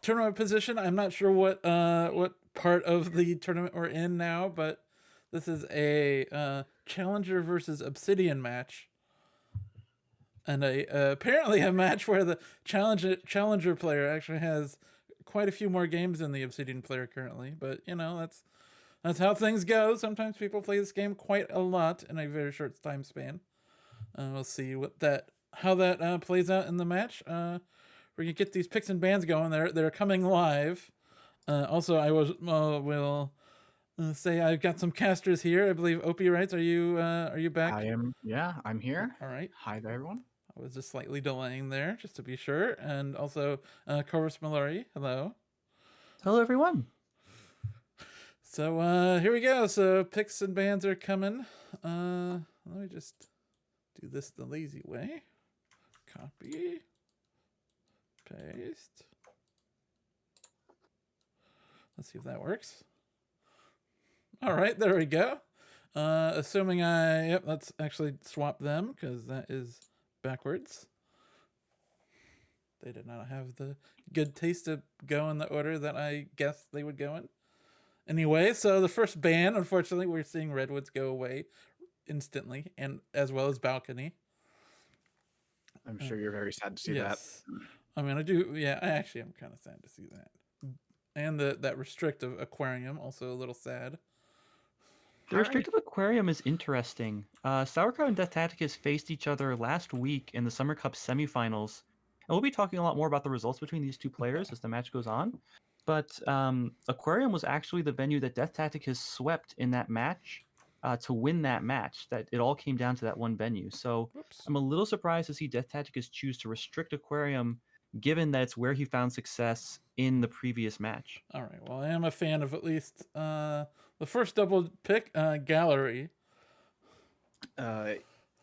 tournament position. I'm not sure what part of the tournament we're in now, but this is a Challenger versus Obsidian match, and apparently a match where the Challenger player actually has quite a few more games than the Obsidian player currently. But that's how things go. Sometimes people play this game quite a lot in a very short time span. We'll see how that plays out in the match. We're gonna get these picks and bans going. They're coming live. Also, I will say I've got some casters here. I believe Opie writes. Are you back? I am. Yeah, I'm here. All right. Hi there, everyone. I was just slightly delaying there, just to be sure. And also, Corvus Mallory. Hello. Hello, everyone. So here we go. So picks and bans are coming. Let me just do this the lazy way. Copy. Paste. Let's see if that works. All right, there we go. Assuming let's actually swap them because that is backwards. They did not have the good taste to go in the order that I guessed they would go in. Anyway, so the first ban, unfortunately, we're seeing Redwoods go away instantly, and as well as Balcony. I'm sure you're very sad to see that. I mean, I actually am kind of sad to see that. And that restrictive aquarium, also a little sad. The restrictive aquarium is interesting. Sauerkraut and DeathTacticus faced each other last week in the Summer Cup semifinals. And we'll be talking a lot more about the results between these two players as the match goes on. But Aquarium was actually the venue that DeathTacticus swept in that match to win that match. That it all came down to that one venue. So I'm a little surprised to see DeathTacticus choose to restrict Aquarium, given that it's where he found success in the previous match. All right. Well, I am a fan of at least the first double pick, Gallery.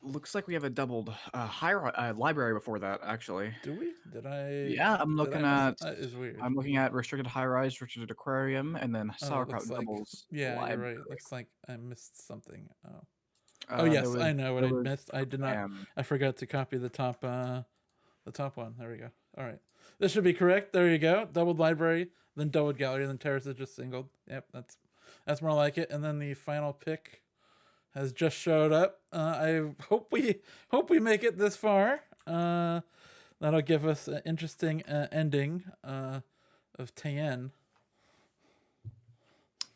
Looks like we have a doubled library before that, actually. Do we? Did I? Yeah, I'm looking at. That is weird. I'm looking at restricted high rise, restricted aquarium, and then Sauerkraut doubles. Yeah, library. you're right. It looks like I missed something. Oh yes, I know what I missed. I did not. I forgot to copy the top one. There we go. All right, this should be correct. There you go. Doubled library, then doubled gallery, then terrace is just singled. Yep, that's more like it. And then the final pick has just showed up. I hope we make it this far. That'll give us an interesting ending of Tien.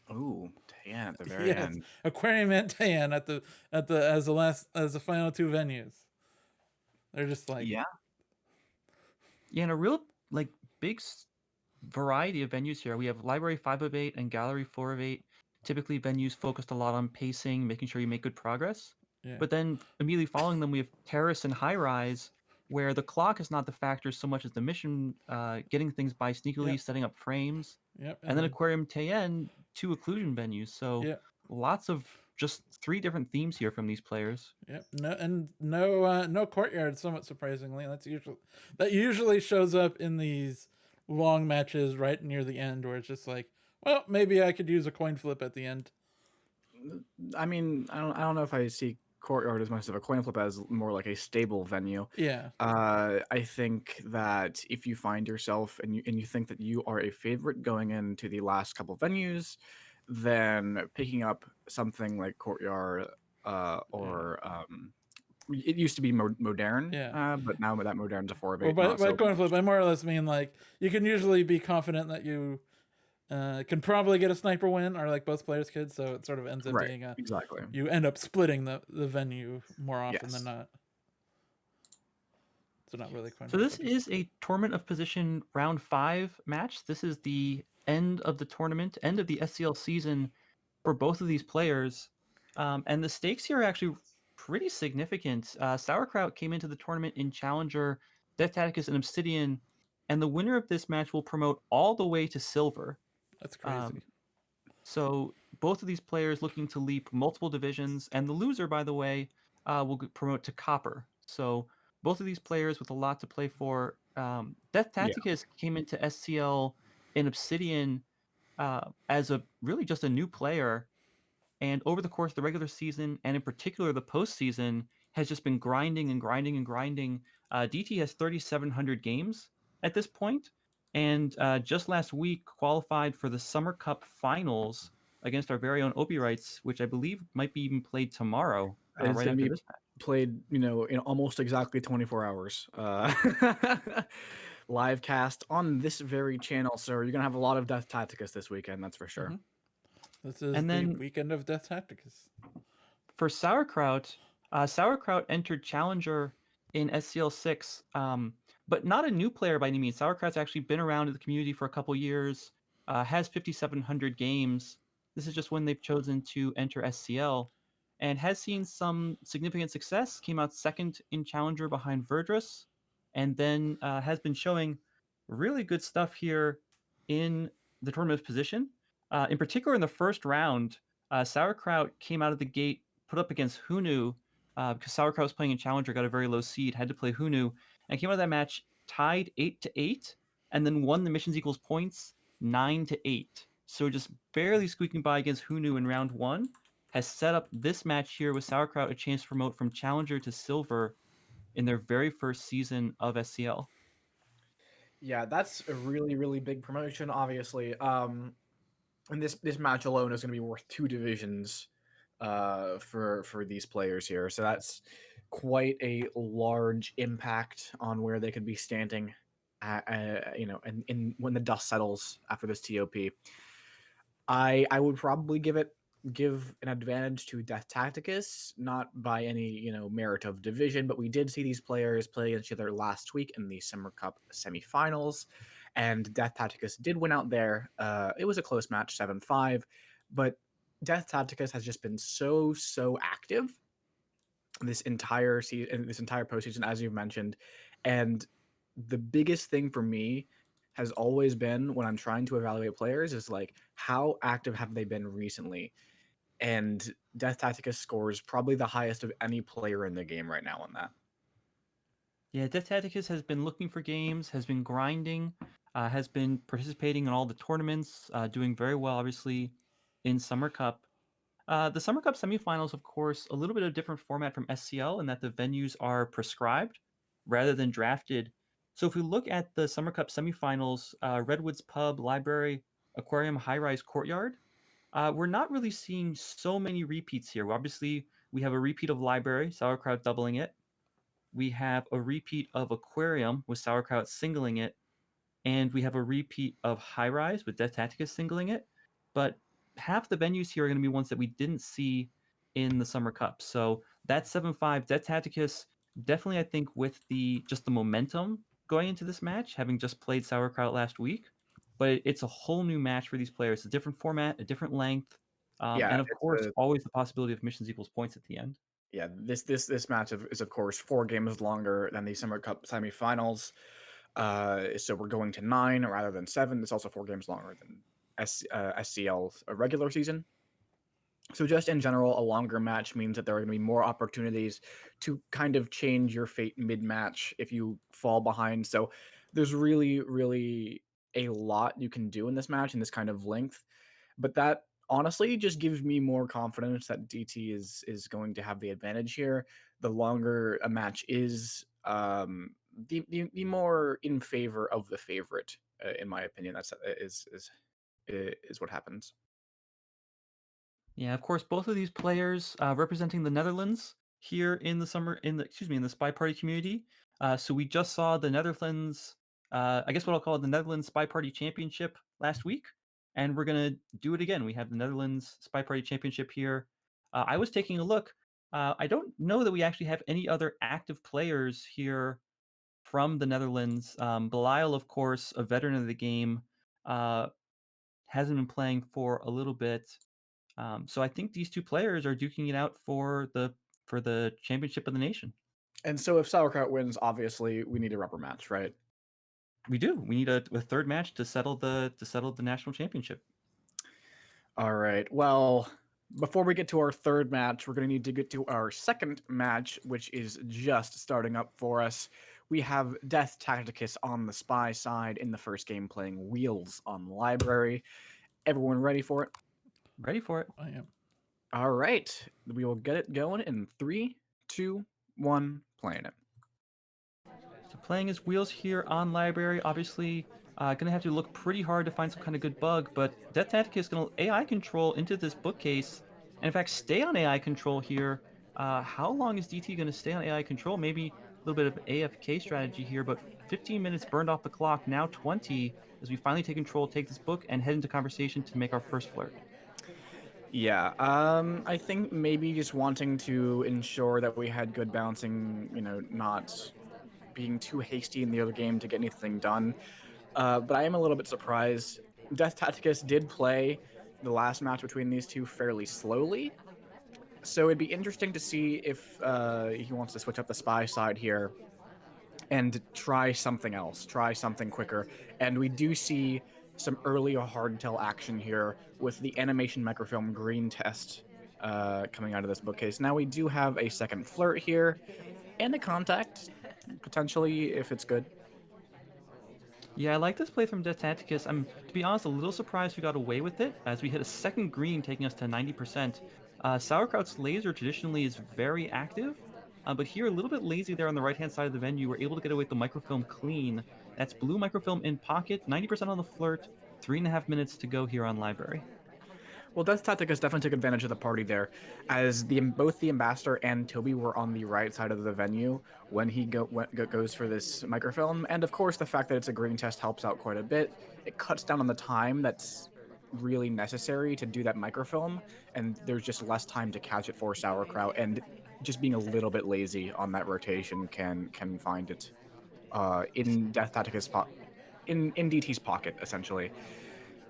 Ooh, Tien at the very end. Aquarium and Tien as the final two venues. They're just like yeah, and a real big variety of venues here. We have Library 5 of 8 and Gallery 4 of 8. Typically, venues focused a lot on pacing, making sure you make good progress. Yeah. But then immediately following them, we have Terrace and High Rise, where the clock is not the factor so much as the mission, getting things by sneakily, setting up frames. Yep. And then Aquarium Tien, 2 occlusion venues. So lots of just 3 different themes here from these players. Yep. No courtyard, somewhat surprisingly. That usually shows up in these long matches right near the end, where it's just like, well, maybe I could use a coin flip at the end. I mean, I don't know if I see courtyard as much of a coin flip as more like a stable venue. Yeah. I think that if you find yourself and you think that you are a favorite going into the last couple venues, then picking up something like courtyard it used to be modern, but now that modern's a 4 of 8. Well, by coin flip, I more or less mean like you can usually be confident that you can probably get a sniper win, or like both players could, so it sort of ends up being exactly. You end up splitting the venue more often than not. So not really coin flip. So this is a Tournament of Position round 5 match. This is the end of the tournament, end of the SCL season for both of these players. And the stakes here are actually pretty significant. Sauerkraut came into the tournament in Challenger, DeathTacticus, and Obsidian, and the winner of this match will promote all the way to Silver. That's crazy. So both of these players looking to leap multiple divisions, and the loser, by the way, will promote to Copper. So both of these players with a lot to play for. DeathTacticus came into SCL in Obsidian as really just a new player, and over the course of the regular season, and in particular the postseason, has just been grinding and grinding and grinding. DT has 3,700 games at this point, and just last week qualified for the Summer Cup Finals against our very own Opie Rights, which I believe might be even played tomorrow, It's right gonna after be this match. played, in almost exactly 24 hours. Live cast on this very channel, so you're gonna have a lot of DeathTacticus this weekend, that's for sure. This is And the then weekend of DeathTacticus. for Sauerkraut, Sauerkraut entered Challenger in SCL6, but not a new player by any means. Sauerkraut's actually been around in the community for a couple years, has 5,700 games. This is just when they've chosen to enter SCL, and has seen some significant success. Came out second in Challenger behind Verdrus, and then has been showing really good stuff here in the tournament position. In particular, in the first round, Sauerkraut came out of the gate put up against Hunu because Sauerkraut was playing in Challenger, got a very low seed, had to play Hunu, and came out of that match tied 8-8, and then won the missions equals points 9-8. So just barely squeaking by against Hunu in round one, has set up this match here with Sauerkraut a chance to promote from Challenger to Silver in their very first season of SCL. Yeah, that's a really, really big promotion, obviously. And this match alone is going to be worth 2 divisions for these players here. So that's quite a large impact on where they could be standing in when the dust settles after this TOP. I would probably give an advantage to DeathTacticus, not by any merit of division, but we did see these players play against each other last week in the Summer Cup semifinals, and DeathTacticus did win out there. It was a close match, 7-5, but DeathTacticus has just been so active this entire season, this entire postseason, as you've mentioned, and the biggest thing for me has always been when I'm trying to evaluate players is like how active have they been recently, and DeathTacticus scores probably the highest of any player in the game right now on that. Yeah, DeathTacticus has been looking for games, has been grinding, has been participating in all the tournaments, doing very well, obviously, in Summer Cup. The Summer Cup semifinals, of course, a little bit of different format from SCL in that the venues are prescribed rather than drafted. So if we look at the Summer Cup semifinals, Redwoods Pub, Library, Aquarium, High Rise, Courtyard, we're not really seeing so many repeats here. Obviously, we have a repeat of Library, Sauerkraut doubling it. We have a repeat of Aquarium with Sauerkraut singling it, and we have a repeat of High Rise with DeathTacticus singling it. But half the venues here are going to be ones that we didn't see in the Summer Cup. So that 7-5 DeathTacticus definitely, I think, with the momentum going into this match, having just played Sauerkraut last week. But it's a whole new match for these players. A different format, a different length, Yeah, and of course, always the possibility of missions equals points at the end. yeah. This match is of course 4 games longer than the Summer Cup semifinals. So we're going to 9 rather than 7. It's also 4 games longer than SCL's regular season. So just in general, a longer match means that there are going to be more opportunities to kind of change your fate mid-match if you fall behind. So there's really, really a lot you can do in this match in this kind of length. But that honestly just gives me more confidence that DT is going to have the advantage here. The longer a match is, the more in favor of the favorite, in my opinion. That's is what happens. Yeah, of course, both of these players representing the Netherlands here in the SpyParty community. So we just saw the Netherlands, I guess what I'll call it, the Netherlands SpyParty Championship last week, and we're gonna do it again. We have the Netherlands SpyParty Championship here. I was taking a look. I don't know that we actually have any other active players here from the Netherlands. Belial, of course, a veteran of the game, hasn't been playing for a little bit. So I think these two players are duking it out for the championship of the nation. And so if Sauerkraut wins, obviously we need a rubber match, right? We do. We need a third match to settle the national championship. All right. Well, before we get to our third match, we're going to need to get to our second match, which is just starting up for us. We have DeathTacticus on the Spy side in the first game playing Wheels on Library. Everyone ready for it? Ready for it. I am. All right. We will get it going in 3, 2, 1, playing it. So playing as Wheels here on Library, obviously Gonna have to look pretty hard to find some kind of good bug, but DeathTacticus is gonna AI control into this bookcase, and in fact stay on AI control here. How long is DT gonna stay on AI control? Maybe a little bit of AFK strategy here, but 15 minutes burned off the clock, now 20, as we finally take control, take this book, and head into conversation to make our first flirt. Yeah, I think maybe just wanting to ensure that we had good bouncing, not being too hasty in the other game to get anything done. But I am a little bit surprised. Death Tacticus did play the last match between these two fairly slowly, so it'd be interesting to see if he wants to switch up the spy side here and try something else, try something quicker. And we do see some early hardtail action here with the animation microfilm green test coming out of this bookcase. Now we do have a second flirt here and a contact, potentially, if it's good. Yeah, I like this play from DeathTacticus. I'm, to be honest, a little surprised we got away with it, as we hit a second green, taking us to 90%. Sauerkraut's laser traditionally is very active, but here a little bit lazy there on the right-hand side of the venue. We're able to get away with the microfilm clean. That's blue microfilm in pocket, 90% on the flirt, 3.5 minutes to go here on library. Well, Death Tacticus definitely took advantage of the party there, as both the ambassador and Toby were on the right side of the venue when he goes for this microfilm, and of course the fact that it's a green test helps out quite a bit. It cuts down on the time that's really necessary to do that microfilm, and there's just less time to catch it for Sauerkraut, and just being a little bit lazy on that rotation can find it in Death Tacticus in DT's pocket essentially.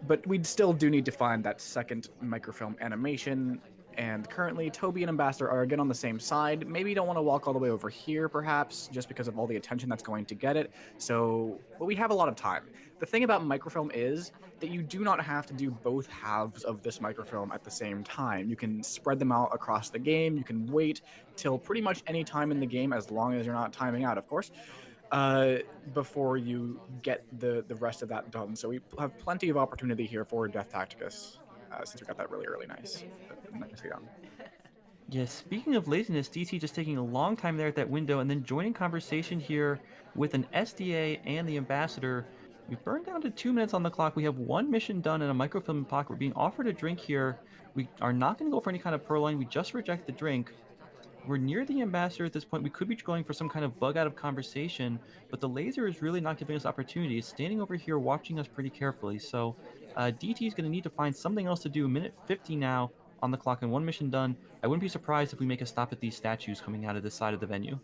But we still do need to find that second microfilm animation, and currently Toby and Ambassador are again on the same side. Maybe you don't want to walk all the way over here, perhaps, just because of all the attention that's going to get it. But we have a lot of time. The thing about microfilm is that you do not have to do both halves of this microfilm at the same time. You can spread them out across the game. You can wait till pretty much any time in the game, as long as you're not timing out, of course, before you get the rest of that done. So we have plenty of opportunity here for Death Tacticus, since we got that really early nicely done. Yeah, speaking of laziness, DT just taking a long time there at that window and then joining conversation here with an SDA and the ambassador. We've burned down to 2 minutes on the clock. We have one mission done in a microfilm pocket. We're being offered a drink here. We are not going to go for any kind of purloin. We just reject the drink. We're near the ambassador at this point. We could be going for some kind of bug out of conversation, but the laser is really not giving us opportunities. Standing over here watching us pretty carefully. So DT is going to need to find something else to do. Minute 50 now on the clock and one mission done. I wouldn't be surprised if we make a stop at these statues coming out of this side of the venue.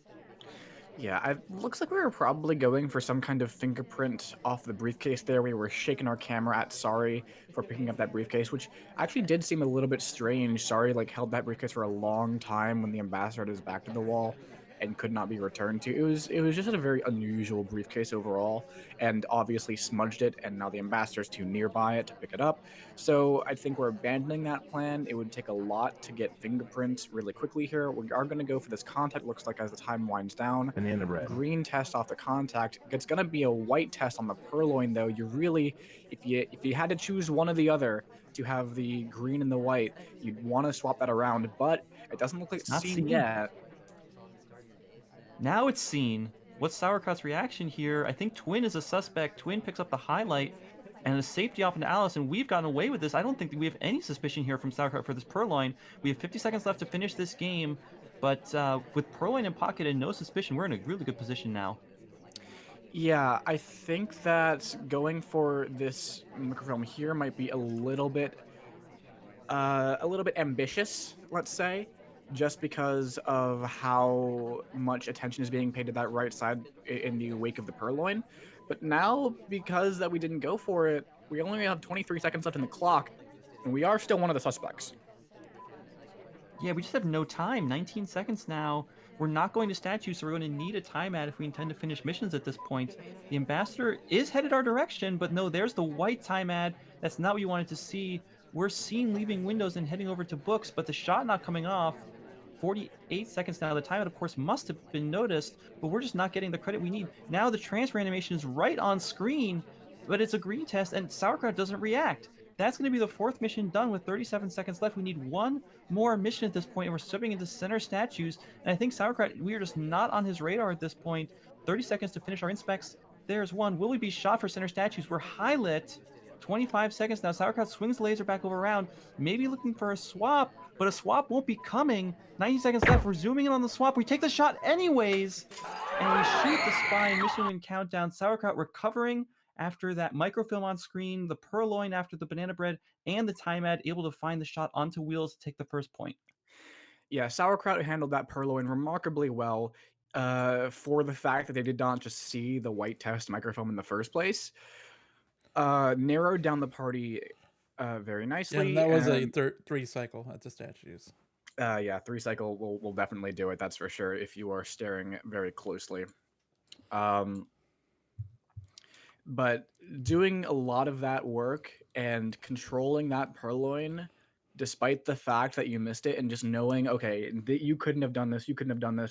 Yeah, it looks like we were probably going for some kind of fingerprint off the briefcase there. We were shaking our camera at Sorry for picking up that briefcase, which actually did seem a little bit strange. Sorry held that briefcase for a long time when the ambassador had his back to the wall and could not be returned to. It was just a very unusual briefcase overall, and obviously smudged it, and now the ambassador's too nearby it to pick it up. So I think we're abandoning that plan. It would take a lot to get fingerprints really quickly here. We are going to go for this contact, looks like, as the time winds down. Banana bread. Green test off the contact. It's going to be a white test on the purloin, though. You really, if you had to choose one or the other to have the green and the white, you'd want to swap that around, but it doesn't look like it's seen yet. Now it's seen. What's Sauerkraut's reaction here? I think Twin is a suspect. Twin picks up the highlight and a safety off into Alice, and we've gotten away with this. I don't think that we have any suspicion here from Sauerkraut for this purloin. We have 50 seconds left to finish this game, but with purloin in pocket and no suspicion, we're in a really good position now. Yeah, I think that going for this microfilm here might be a little bit ambitious, let's say, just because of how much attention is being paid to that right side in the wake of the purloin. But now, because that we didn't go for it, we only have 23 seconds left in the clock, and we are still one of the suspects. Yeah, we just have no time. 19 seconds now. We're not going to statues, so we're going to need a time ad if we intend to finish missions at this point. The ambassador is headed our direction, but no, there's the white time ad. That's not what you wanted to see. We're seen leaving windows and heading over to books, but the shot not coming off. 48 seconds now. The timeout, of course, must have been noticed, but we're just not getting the credit we need. Now the transfer animation is right on screen, but it's a green test, and Sauerkraut doesn't react. That's going to be the fourth mission done with 37 seconds left. We need one more mission at this point, and we're stepping into center statues. And I think Sauerkraut, we are just not on his radar at this point. 30 seconds to finish our inspects. There's one. Will we be shot for center statues? We're high lit. 25 seconds now. Sauerkraut swings the laser back over around, maybe looking for a swap, but a swap won't be coming. 90 seconds left. We're zooming in on the swap. We take the shot anyways, and we shoot the spy in mission win countdown. Sauerkraut recovering after that microfilm on screen, the purloin after the banana bread, and the time ad, able to find the shot onto wheels to take the first point. Yeah, Sauerkraut handled that purloin remarkably well for the fact that they did not just see the white test microfilm in the first place. Narrowed down the party very nicely. Yeah, and that was a 3 cycle at the statues. Yeah, 3 cycle will definitely do it, that's for sure, if you are staring very closely. But doing a lot of that work and controlling that purloin, despite the fact that you missed it, and just knowing, okay, you couldn't have done this,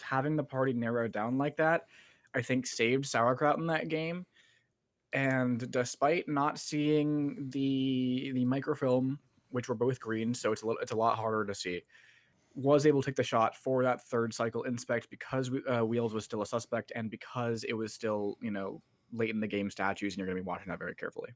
having the party narrowed down like that, I think saved Sauerkraut in that game. And despite not seeing the microfilm, which were both green, so it's a lot harder to see, was able to take the shot for that 3rd cycle inspect because Wheels was still a suspect and because it was still, late in the game statues, and you're going to be watching that very carefully.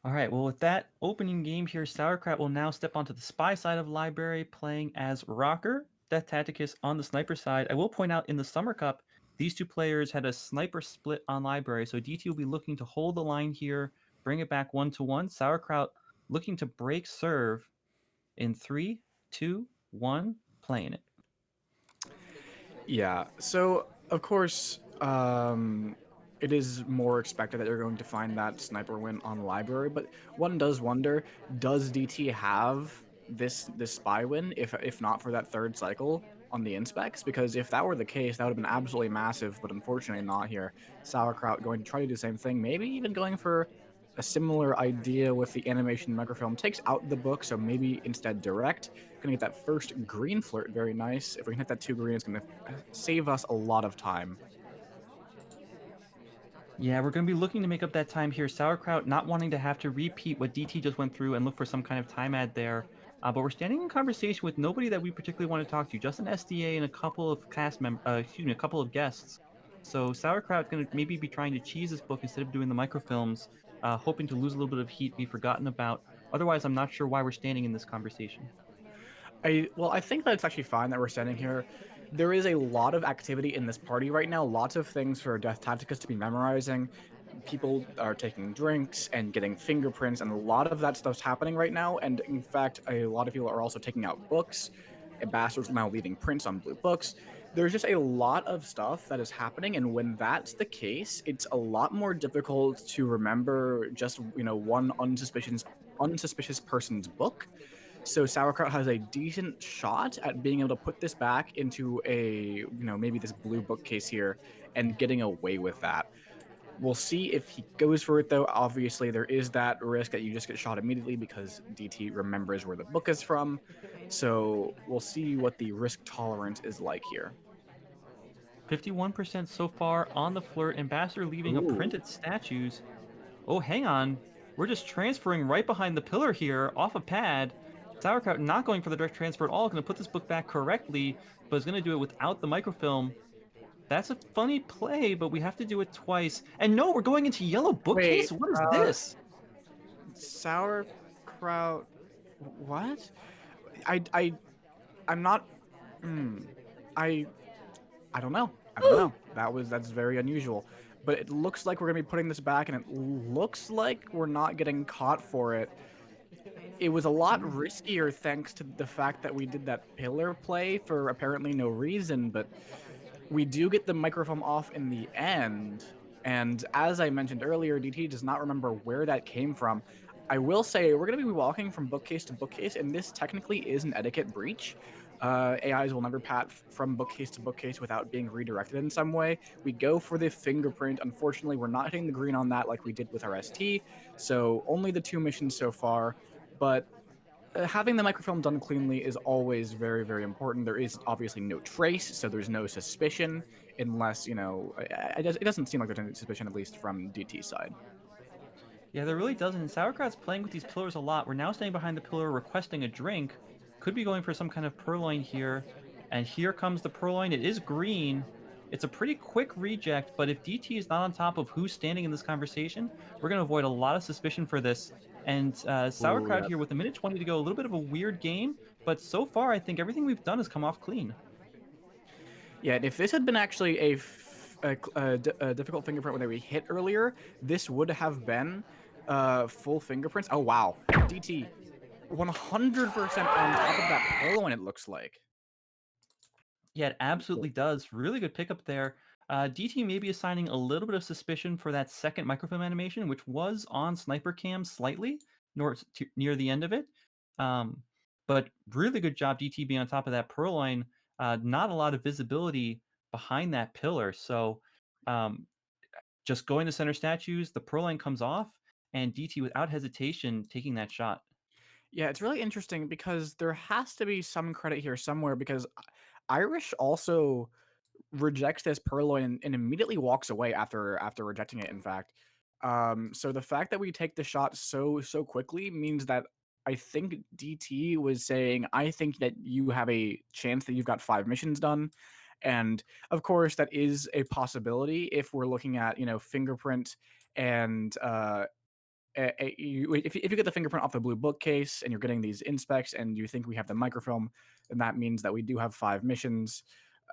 All right, well, with that opening game here, Sauerkraut will now step onto the spy side of library, playing as Rocker, DeathTacticus on the sniper side. I will point out in the Summer Cup, these two players had a sniper split on library, so DT will be looking to hold the line here, bring it back 1-1. Sauerkraut looking to break serve in 3, 2, 1, playing it. Yeah, so of course, it is more expected that you're going to find that sniper win on library, but one does wonder, does DT have this spy win if not for that 3rd cycle on the inspects? Because if that were the case, that would have been absolutely massive, but unfortunately not here. Sauerkraut going to try to do the same thing, maybe even going for a similar idea with the animation microfilm. Takes out the book, so maybe instead direct. Gonna get that first green flirt, very nice. If we can hit that 2 green, it's gonna save us a lot of time. Yeah, we're going to be looking to make up that time here. Sauerkraut not wanting to have to repeat what DT just went through and look for some kind of time ad there. But we're standing in conversation with nobody that we particularly want to talk to, just an SDA and a couple of a couple of guests. So Sauerkraut's going to maybe be trying to cheese this book instead of doing the microfilms, hoping to lose a little bit of heat, be forgotten about. Otherwise, I'm not sure why we're standing in this conversation. I think that it's actually fine that we're standing here. There is a lot of activity in this party right now, lots of things for DeathTacticus to be memorizing. People are taking drinks and getting fingerprints, and a lot of that stuff's happening right now. And in fact, a lot of people are also taking out books. Ambassadors are now leaving prints on blue books. There's just a lot of stuff that is happening, and when that's the case, it's a lot more difficult to remember just one unsuspicious person's book. So Sauerkraut has a decent shot at being able to put this back into a, maybe this blue bookcase here and getting away with that. We'll see if he goes for it, though. Obviously, there is that risk that you just get shot immediately because DT remembers where the book is from. So we'll see what the risk tolerance is like here. 51% so far on the flirt. Ambassador leaving a printed statues. Oh, hang on. We're just transferring right behind the pillar here off a pad. Sauerkraut not going for the direct transfer at all, going to put this book back correctly, but is going to do it without the microfilm. That's a funny play, but we have to do it twice. And no, we're going into yellow bookcase? What is this? Sauerkraut... What? I'm not... I don't know. That's very unusual. But it looks like we're going to be putting this back, and it looks like we're not getting caught for it. It was a lot riskier thanks to the fact that we did that pillar play for apparently no reason, but we do get the microfilm off in the end. And as I mentioned earlier, DT does not remember where that came from. I will say we're going to be walking from bookcase to bookcase, and this technically is an etiquette breach. AIs will never pat from bookcase to bookcase without being redirected in some way. We go for the fingerprint. Unfortunately, we're not hitting the green on that like we did with our ST, so only the 2 missions so far. But having the microfilm done cleanly is always very, very important. There is obviously no trace, so there's no suspicion, unless, it doesn't seem like there's any suspicion, at least from DT's side. Yeah, there really doesn't. And Sauerkraut's playing with these pillars a lot. We're now standing behind the pillar requesting a drink. Could be going for some kind of purloin here. And here comes the purloin. It is green. It's a pretty quick reject, but if DT is not on top of who's standing in this conversation, we're going to avoid a lot of suspicion for this. And Sauerkraut yeah. here with a minute 20 to go, a little bit of a weird game, but so far I think everything we've done has come off clean. Yeah, and if this had been actually a difficult fingerprint when we hit earlier, this would have been full fingerprints. Oh, wow. DT, 100% on top of that purloin, it looks like. Yeah, it absolutely does. Really good pickup there. DT may be assigning a little bit of suspicion for that second microfilm animation, which was on sniper cam slightly near the end of it. But really good job, DT being on top of that purloin. Not a lot of visibility behind that pillar. So just going to center statues, the purloin comes off, and DT without hesitation taking that shot. Yeah, it's really interesting because there has to be some credit here somewhere because Irish also rejects this purloin and immediately walks away after rejecting it, in fact. So the fact that we take the shot so quickly means that I think DT was saying, I think that you have a chance that you've got 5 missions done. And of course, that is a possibility if we're looking at, fingerprint and if you get the fingerprint off the blue bookcase and you're getting these inspects and you think we have the microfilm, then that means that we do have 5 missions.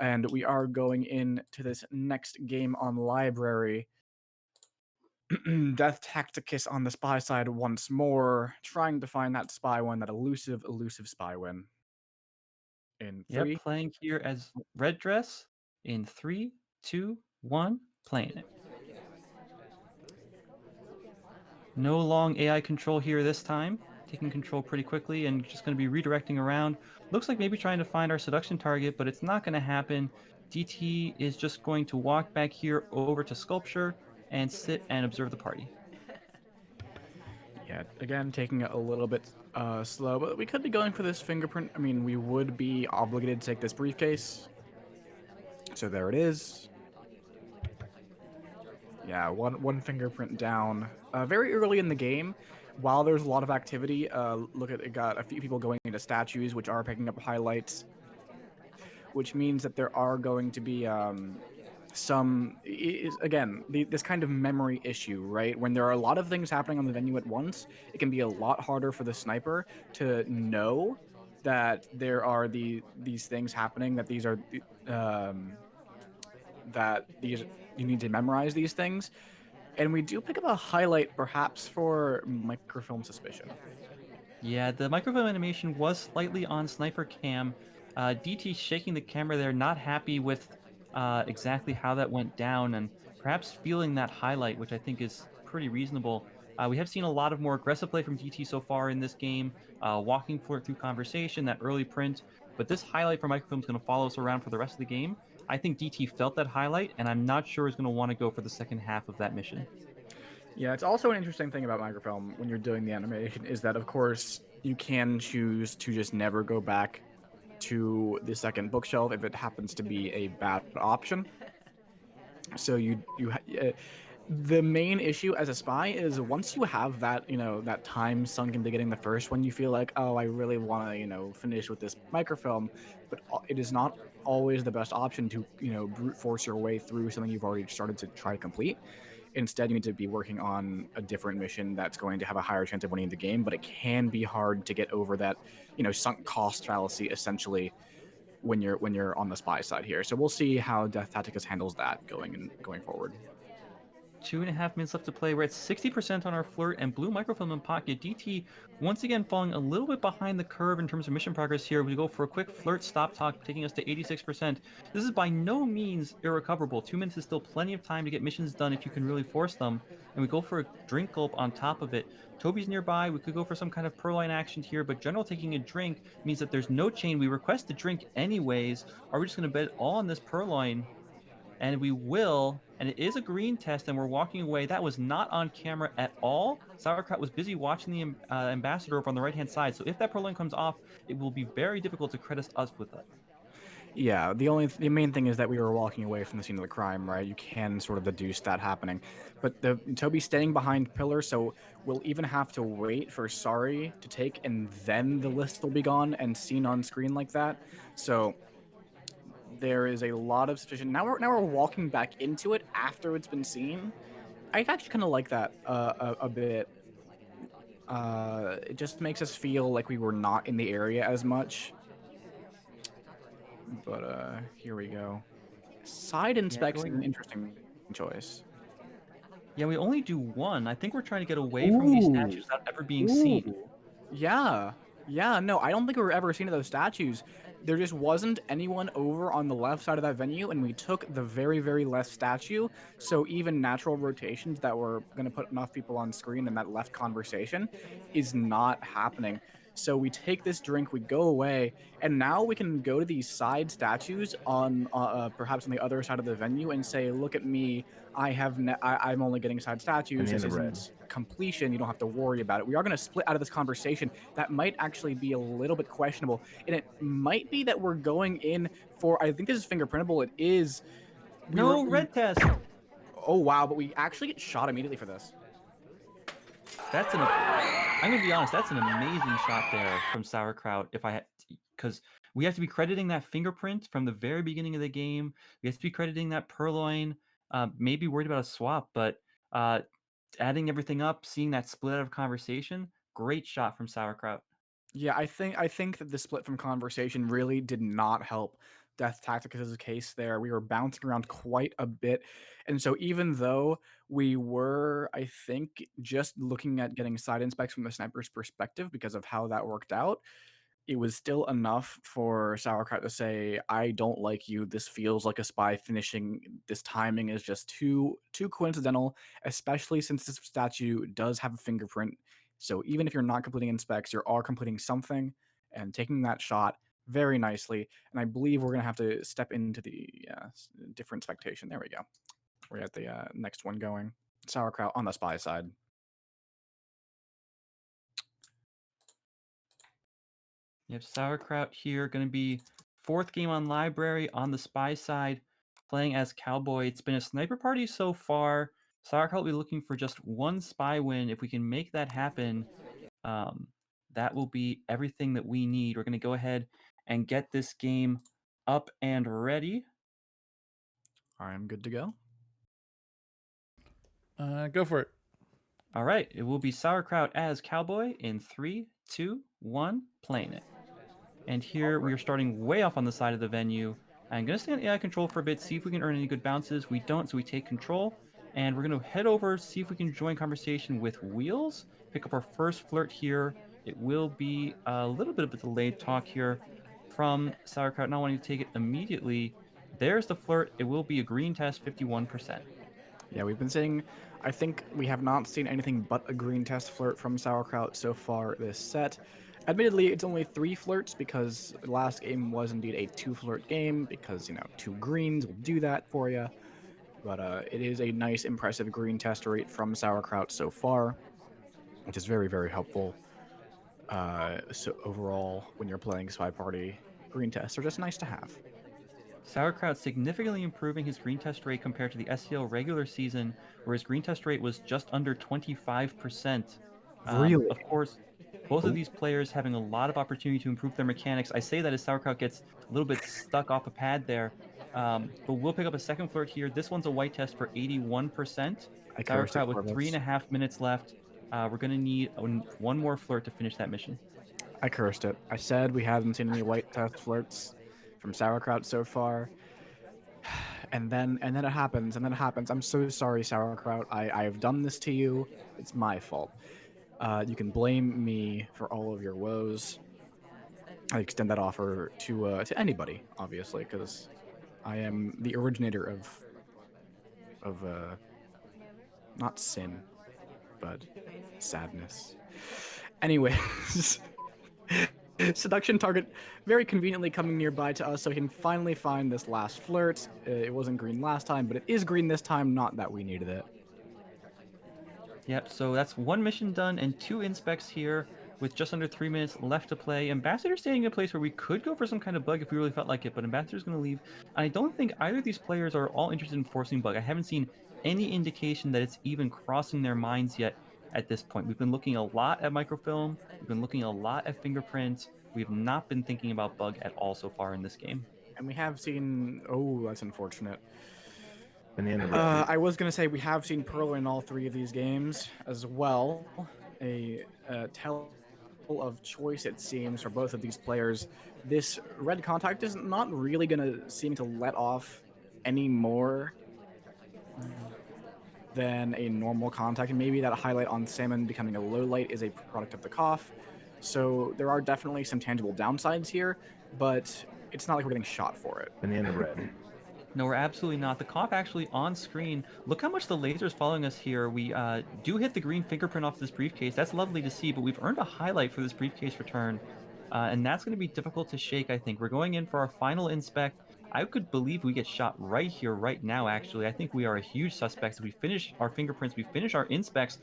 And we are going into this next game on library. DeathTacticus on the spy side once more, trying to find that spy win, that elusive spy win. In 3. Yep, playing here as Red Dress in 3, 2, 1, playing it. No long AI control here this time. Taking control pretty quickly and just going to be redirecting around. Looks like maybe trying to find our seduction target, but it's not going to happen. DT is just going to walk back here over to Sculpture and sit and observe the party. Yeah, again, taking it a little bit slow, but we could be going for this fingerprint. I mean, we would be obligated to take this briefcase. So there it is. Yeah, one fingerprint down. Very early in the game, while there's a lot of activity, look at it, got a few people going into statues, which are picking up highlights, which means that there are going to be this kind of memory issue, right? When there are a lot of things happening on the venue at once, it can be a lot harder for the sniper to know that there are these things happening, that these are you need to memorize these things. And we do pick up a highlight, perhaps for microfilm suspicion. Yeah, the microfilm animation was slightly on sniper cam. DT shaking the camera there, not happy with exactly how that went down, and perhaps feeling that highlight, which I think is pretty reasonable. We have seen a lot of more aggressive play from DT so far in this game, walking through conversation, that early print. But this highlight for microfilm is going to follow us around for the rest of the game. I think DT felt that highlight, and I'm not sure he's going to want to go for the second half of that mission. Yeah, it's also an interesting thing about microfilm when you're doing the animation is that, of course, you can choose to just never go back to the second bookshelf if it happens to be a bad option. So the main issue as a spy is once you have that, that time sunk into getting the first one, you feel like, oh, I really want to, finish with this microfilm, but it is not always the best option to, brute force your way through something you've already started to try to complete. Instead, you need to be working on a different mission that's going to have a higher chance of winning the game, but it can be hard to get over that, sunk cost fallacy, essentially, when you're on the spy side here. So we'll see how DeathTacticus handles that going forward. 2.5 minutes left to play. We're at 60% on our flirt and blue microfilm in pocket. DT once again falling a little bit behind the curve in terms of mission progress here. We go for a quick flirt stop talk, taking us to 86%. This is by no means irrecoverable. 2 minutes is still plenty of time to get missions done if you can really force them. And we go for a drink gulp on top of it. Toby's nearby. We could go for some kind of purloin action here, but General taking a drink means that there's no chain. We request the drink anyways. Are we just going to bet all on this purloin? And we will, and it is a green test, and we're walking away. That was not on camera at all. Sauerkraut was busy watching the ambassador over on the right-hand side, so if that purloin comes off, it will be very difficult to credit us with that. Yeah, the main thing is that we were walking away from the scene of the crime, right? You can sort of deduce that happening. But Toby staying behind pillar, so we'll even have to wait for Sorry to take, and then the list will be gone and seen on screen like that. So there is a lot of suspicion. Now we're walking back into it after it's been seen. I actually kind of like that a bit. It just makes us feel like we were not in the area as much. But here we go. Side inspects is an interesting choice. Yeah, we only do one. I think we're trying to get away from these statues without ever being seen. Yeah. Yeah, no, I don't think we were ever seen those statues. There just wasn't anyone over on the left side of that venue, and we took the very, very left statue. So even natural rotations that were going to put enough people on screen in that left conversation is not happening. So we take this drink, we go away, and now we can go to these side statues on perhaps on the other side of the venue and say, "Look at me! I'm only getting side statues. This isn't completion. You don't have to worry about it." We are going to split out of this conversation. That might actually be a little bit questionable, and it might be that we're going in for. I think this is fingerprintable. It is. No red test. Oh wow! But we actually get shot immediately for this. I'm gonna be honest. That's an amazing shot there from Sauerkraut. Because we have to be crediting that fingerprint from the very beginning of the game. We have to be crediting that purloin. Maybe worried about a swap, but adding everything up, seeing that split out of conversation, great shot from Sauerkraut. Yeah, I think that the split from conversation really did not help DeathTacticus' case there. We were bouncing around quite a bit. And so even though we were, I think, just looking at getting side inspects from the sniper's perspective because of how that worked out, it was still enough for Sauerkraut to say, "I don't like you. This feels like a spy finishing. This timing is just too coincidental, especially since this statue does have a fingerprint. So even if you're not completing inspects, you are completing something and taking that shot very nicely." And I believe we're gonna have to step into the different spectation. There we go. We're at the next one going. Sauerkraut on the spy side. You have Sauerkraut here, going to be 4th game on Library on the spy side, playing as Cowboy. It's been a sniper party so far. Sauerkraut will be looking for just one spy win. If we can make that happen, that will be everything that we need. We're going to go ahead and get this game up and ready. I'm good to go. Go for it. All right, it will be Sauerkraut as Cowboy in 3, 2, 1, playing it. And here we are starting way off on the side of the venue. I'm going to stay on AI control for a bit, see if we can earn any good bounces. We don't, so we take control. And we're going to head over, see if we can join conversation with Wheels. Pick up our first flirt here. It will be a little bit of a delayed talk here from Sauerkraut, not wanting to take it immediately. There's the flirt. It will be a green test, 51%. Yeah, we've been seeing. I think we have not seen anything but a green test flirt from Sauerkraut so far this set. Admittedly, it's only 3 flirts because the last game was indeed a 2 flirt game because, 2 greens will do that for you. But it is a nice, impressive green test rate from Sauerkraut so far, which is very, very helpful. So overall, when you're playing SpyParty, green tests are just nice to have. Sauerkraut significantly improving his green test rate compared to the SCL regular season, where his green test rate was just under 25%. Really? Of course, both of these players having a lot of opportunity to improve their mechanics. I say that as Sauerkraut gets a little bit stuck off a pad there. But we'll pick up a second flirt here. This one's a white test for 81%. Sauerkraut with 3.5 minutes left. We're going to need one more flirt to finish that mission. I cursed it. I said we haven't seen any white test flirts from Sauerkraut so far. And then it happens, I'm so sorry, Sauerkraut. I have done this to you. It's my fault. You can blame me for all of your woes. I extend that offer to anybody, obviously, because I am the originator of not sin, but sadness. Anyways, seduction target very conveniently coming nearby to us so he can finally find this last flirt. It wasn't green last time, but it is green this time. Not that we needed it. Yep, so that's one mission done and 2 inspects here with just under 3 minutes left to play. Ambassador staying in a place where we could go for some kind of bug if we really felt like it, but Ambassador's going to leave. I don't think either of these players are all interested in forcing bug. I haven't seen any indication that it's even crossing their minds yet at this point. We've been looking a lot at microfilm. We've been looking a lot at fingerprints. We have not been thinking about bug at all so far in this game. And we have seen. Oh, that's unfortunate. Banana bread. I was gonna say we have seen Pearl in all 3 of these games as well. A tell of choice, it seems, for both of these players. This red contact is not really gonna seem to let off any more than a normal contact. And maybe that highlight on Salmon becoming a low light is a product of the cough. So there are definitely some tangible downsides here, but it's not like we're getting shot for it. Banana bread. No, we're absolutely not. The cough actually on screen. Look how much the laser's following us here. We do hit the green fingerprint off this briefcase. That's lovely to see, but we've earned a highlight for this briefcase return. And that's going to be difficult to shake, I think. We're going in for our final inspect. I could believe we get shot right here, right now, actually. I think we are a huge suspect. We finish our fingerprints, we finish our inspects.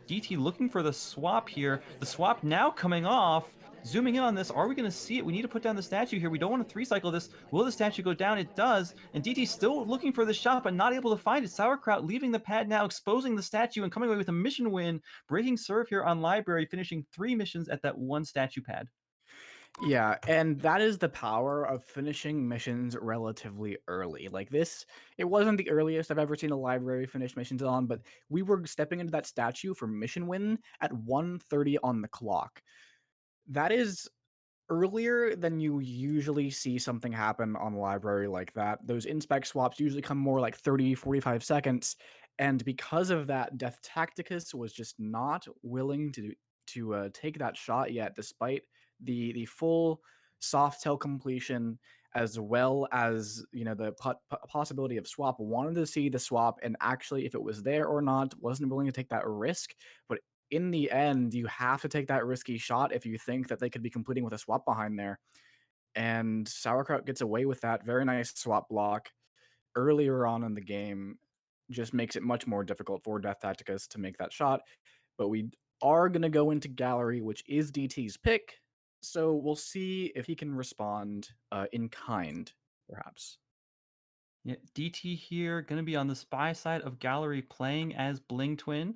DT looking for the swap here. The swap now coming off. Zooming in on this, are we going to see it? We need to put down the statue here. We don't want to 3-cycle this. Will the statue go down? It does. And DT still looking for the shot, but not able to find it. Sauerkraut leaving the pad now, exposing the statue and coming away with a mission win. Breaking serve here on Library, finishing 3 missions at that 1 statue pad. Yeah, and that is the power of finishing missions relatively early. Like this, it wasn't the earliest I've ever seen a library finish missions on, but we were stepping into that statue for mission win at 1:30 on the clock. That is earlier than you usually see something happen on library like that. Those inspect swaps usually come more like 30, 45 seconds. And because of that, DeathTacticus was just not willing to take that shot yet, despite the full soft tail completion, as well as the possibility of swap. Wanted to see the swap, and actually, if it was there or not, wasn't willing to take that risk. But in the end, you have to take that risky shot if you think that they could be completing with a swap behind there. And Sauerkraut gets away with that. Very nice swap block earlier on in the game. Just makes it much more difficult for DeathTacticus to make that shot. But we are going to go into Gallery, which is DT's pick. So we'll see if he can respond in kind, perhaps. Yeah, DT here, going to be on the spy side of Gallery playing as Bling Twin.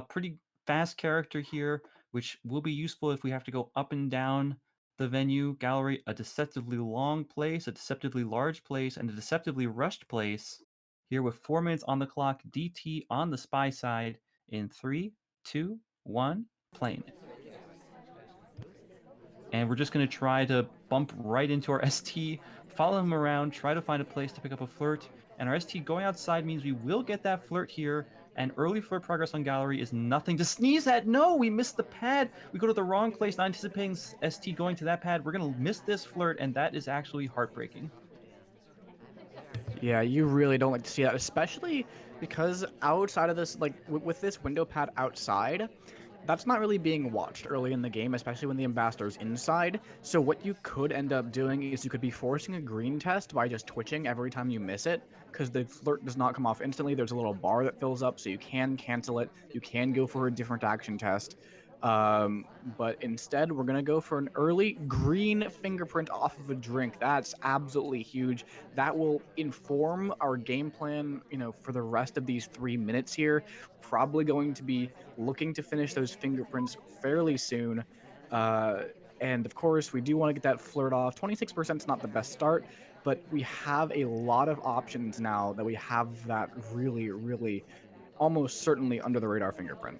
Pretty fast character here, which will be useful if we have to go up and down the venue. Gallery, a deceptively long place, a deceptively large place, and a deceptively rushed place. Here with 4 minutes on the clock, DT on the spy side in 3, 2, 1, playing it. And we're just going to try to bump right into our ST, follow him around, try to find a place to pick up a flirt. And our ST going outside means we will get that flirt here. And early flirt progress on Gallery is nothing to sneeze at. No, we missed the pad. We go to the wrong place, not anticipating ST going to that pad. We're going to miss this flirt, and that is actually heartbreaking. Yeah, you really don't like to see that, especially because outside of this, like with this window pad outside, that's not really being watched early in the game, especially when the ambassador's inside. So what you could end up doing is you could be forcing a green test by just twitching every time you miss it, because the flirt does not come off instantly. There's a little bar that fills up, so you can cancel it. You can go for a different action test. But instead, we're going to go for an early green fingerprint off of a drink. That's absolutely huge. That will inform our game plan, for the rest of these 3 minutes here. Probably going to be looking to finish those fingerprints fairly soon. And of course, we do want to get that flirt off. 26% is not the best start, but we have a lot of options now that we have that really, really almost certainly under the radar fingerprint.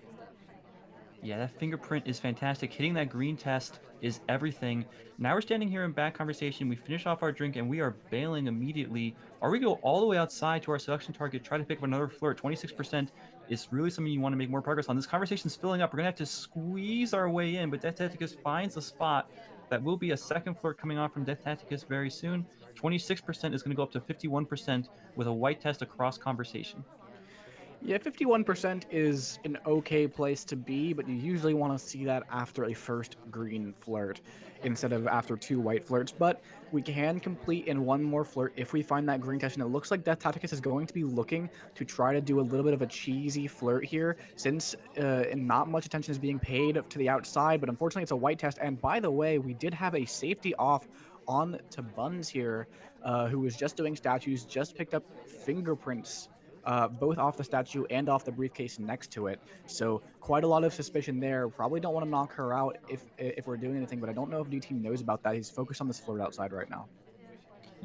Yeah, that fingerprint is fantastic. Hitting that green test is everything. Now we're standing here in back conversation. We finish off our drink and we are bailing immediately. Or we go all the way outside to our selection target, try to pick up another flirt. 26% is really something you want to make more progress on. This conversation's filling up. We're going to have to squeeze our way in, but DeathTacticus finds a spot. That will be a second flirt coming on from DeathTacticus very soon. 26% is going to go up to 51% with a white test across conversation. Yeah, 51% is an okay place to be, but you usually want to see that after a first green flirt instead of after 2 white flirts. But we can complete in 1 more flirt if we find that green test. And it looks like DeathTacticus is going to be looking to try to do a little bit of a cheesy flirt here, since not much attention is being paid to the outside. But unfortunately, it's a white test. And by the way, we did have a safety off on to Buns here, who was just doing statues, just picked up fingerprints. Both off the statue and off the briefcase next to it. So quite a lot of suspicion there. Probably don't want to knock her out if we're doing anything, but I don't know if DT knows about that. He's focused on this flirt outside right now.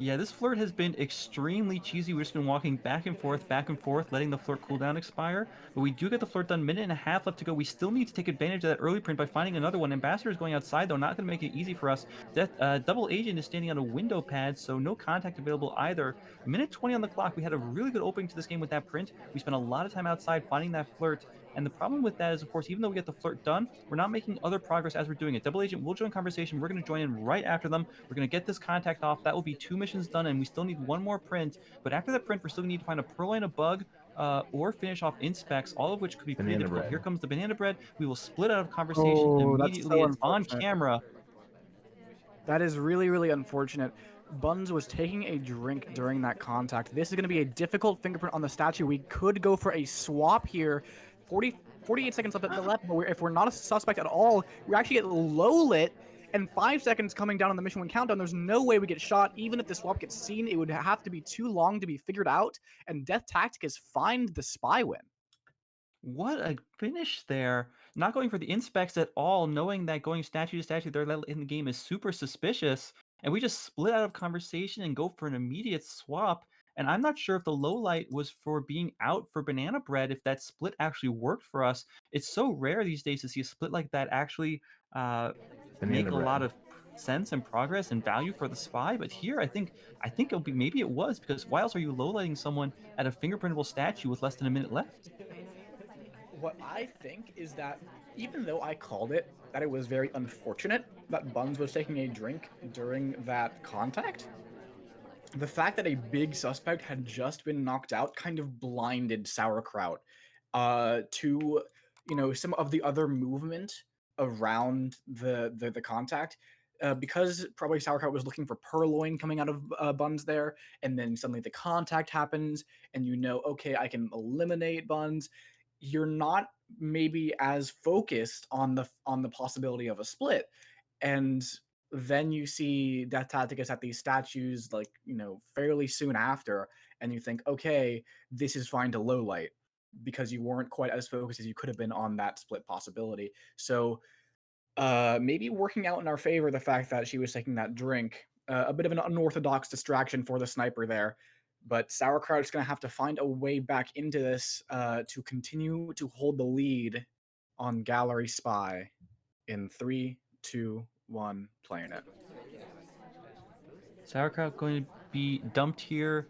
Yeah, this flirt has been extremely cheesy. We've just been walking back and forth, letting the flirt cooldown expire. But we do get the flirt done. Minute and a half left to go. We still need to take advantage of that early print by finding another one. Ambassador is going outside, though, not going to make it easy for us. Double Agent is standing on a window pad, so no contact available either. Minute 20 on the clock. We had a really good opening to this game with that print. We spent a lot of time outside finding that flirt. And the problem with that is, of course, even though we get the flirt done, we're not making other progress as we're doing it. Double Agent will join conversation. We're going to join in right after them. We're going to get this contact off. That will be 2 missions done, and we still need one more print. But after that print, we're still going to need to find a Purloin, a bug, or finish off Inspects, all of which could be pretty Banana difficult. bread. Here comes the banana bread. We will split out of conversation Oh, that's immediately. so It's on unfortunate. camera. That is really, really unfortunate. Buns was taking a drink during that contact. This is going to be a difficult fingerprint on the statue. We could go for a swap here. 48 seconds left at the left, but if we're not a suspect at all, we actually get low lit, and 5 seconds coming down on the mission win countdown. There's no way we get shot. Even if the swap gets seen, it would have to be too long to be figured out, and DeathTacticus find the spy win. What a finish there. Not going for the inspects at all, knowing that going statue to statue there in the game is super suspicious. And we just split out of conversation and go for an immediate swap. And I'm not sure if the low light was for being out for banana bread, if that split actually worked for us. It's so rare these days to see a split like that actually make Banana a lot bread. of sense and progress and value for the spy. But here, I think it'll be, maybe it was, because why else are you low lighting someone at a fingerprintable statue with less than a minute left? What I think is that even though I called it that it was very unfortunate that Buns was taking a drink during that contact, the fact that a big suspect had just been knocked out kind of blinded Sauerkraut to some of the other movement around the contact. Because probably Sauerkraut was looking for Purloin coming out of Buns there, and then suddenly the contact happens, and okay, I can eliminate Buns. You're not maybe as focused on the possibility of a split, and then you see DeathTacticus at these statues fairly soon after, and you think, okay, this is fine to low light because you weren't quite as focused as you could have been on that split possibility. So maybe working out in our favor the fact that she was taking that drink, a bit of an unorthodox distraction for the sniper there. But Sauerkraut's going to have to find a way back into this to continue to hold the lead on Gallery Spy in 3, 2, 1, playing it. Sauerkraut going to be dumped here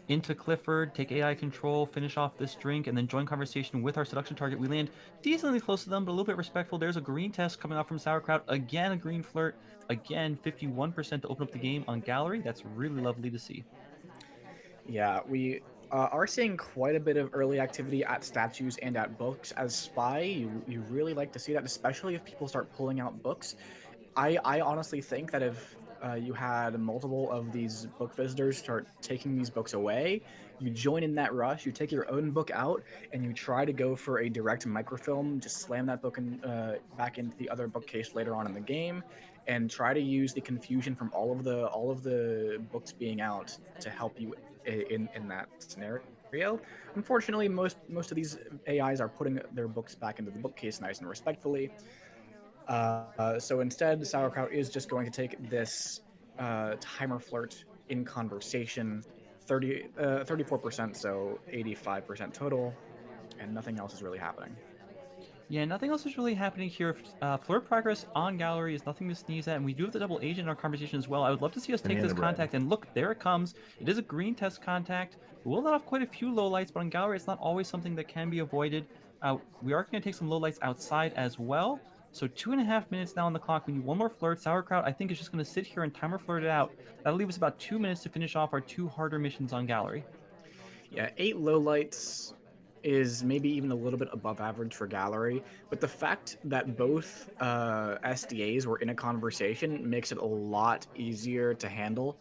into Clifford, take AI control, finish off this drink, and then join conversation with our seduction target. We land decently close to them, but a little bit respectful. There's a green test coming off from Sauerkraut. Again, a green flirt. Again, 51% to open up the game on Gallery. That's really lovely to see. Yeah, we are seeing quite a bit of early activity at statues and at books. As Spy, you really like to see that, especially if people start pulling out books. I honestly think that if you had multiple of these book visitors start taking these books away, you join in that rush, you take your own book out, and you try to go for a direct microfilm, just slam that book back into the other bookcase later on in the game, and try to use the confusion from all of the books being out to help you in that scenario. Unfortunately, most of these AIs are putting their books back into the bookcase nice and respectfully. So instead, Sauerkraut is just going to take this timer flirt in conversation, 34%, so 85% total, and nothing else is really happening. Yeah, nothing else is really happening here. Flirt progress on Gallery is nothing to sneeze at, and we do have the double agent in our conversation as well. I would love to see us take Banana this bread. contact, and look, there it comes. It is a green test contact. We'll let off quite a few lowlights, but on Gallery, it's not always something that can be avoided. We are going to take some lowlights outside as well. So 2.5 minutes now on the clock. We need one more flirt. Sauerkraut, I think, is just going to sit here and timer flirt it out. That'll leave us about 2 minutes to finish off our 2 harder missions on Gallery. Yeah, 8 lowlights is maybe even a little bit above average for Gallery, but the fact that both SDAs were in a conversation makes it a lot easier to handle.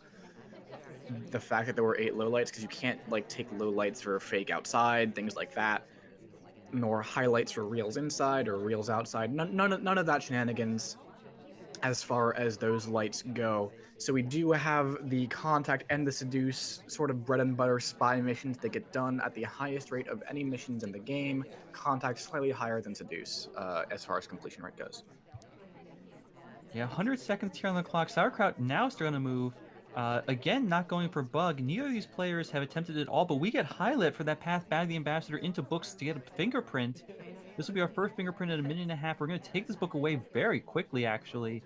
The fact that there were 8 lowlights, because you can't take lowlights for fake outside, things like that, nor highlights for reels inside or reels outside. None of that shenanigans as far as those lights go. So we do have the contact and the seduce sort of bread and butter spy missions that get done at the highest rate of any missions in the game. Contact slightly higher than seduce as far as completion rate goes. Yeah, 100 seconds here on the clock. Sauerkraut now starting to move. Again, not going for bug. Neither of these players have attempted it all, but we get highlight for that path back to the ambassador into books to get a fingerprint. This will be our first fingerprint in a minute and a half. We're going to take this book away very quickly, actually.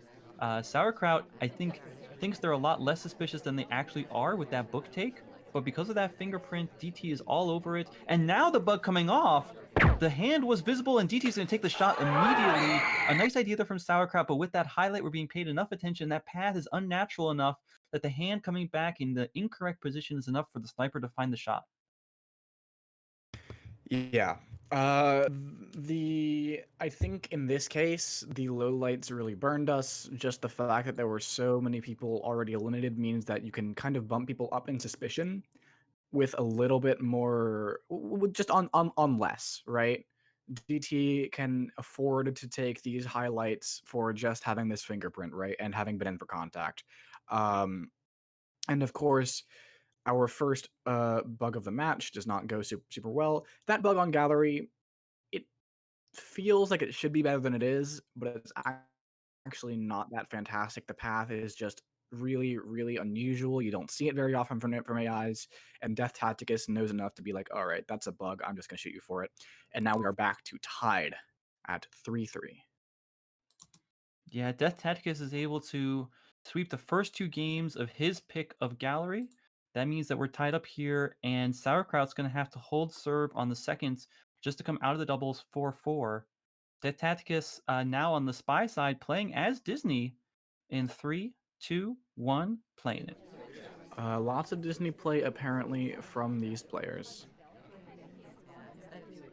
Sauerkraut, I think, thinks they're a lot less suspicious than they actually are with that book take, but because of that fingerprint, DT is all over it. And now the bug coming off, the hand was visible and DT is going to take the shot immediately. A nice idea there from Sauerkraut, but with that highlight, we're being paid enough attention. That path is unnatural enough that the hand coming back in the incorrect position is enough for the sniper to find the shot. Yeah. I think in this case, the low lights really burned us. Just the fact that there were so many people already eliminated means that you can kind of bump people up in suspicion with a little bit more, just on less, right? DT can afford to take these highlights for just having this fingerprint, right, and having been in for contact. And of course, our first bug of the match does not go super well. That bug on gallery, it feels like it should be better than it is, but it's actually not that fantastic. The path is just really, really unusual. You don't see it very often from AIs, and DeathTacticus knows enough to be like, all right, that's a bug. I'm just going to shoot you for it. And now we are back to tied at 3-3. Yeah, DeathTacticus is able to sweep the first 2 games of his pick of gallery. That means that we're tied up here, and Sauerkraut's going to have to hold serve on the second just to come out of the doubles 4-4. DeathTacticus now on the spy side playing as Disney in 3, 2, 1, playing it. Lots of Disney play apparently from these players.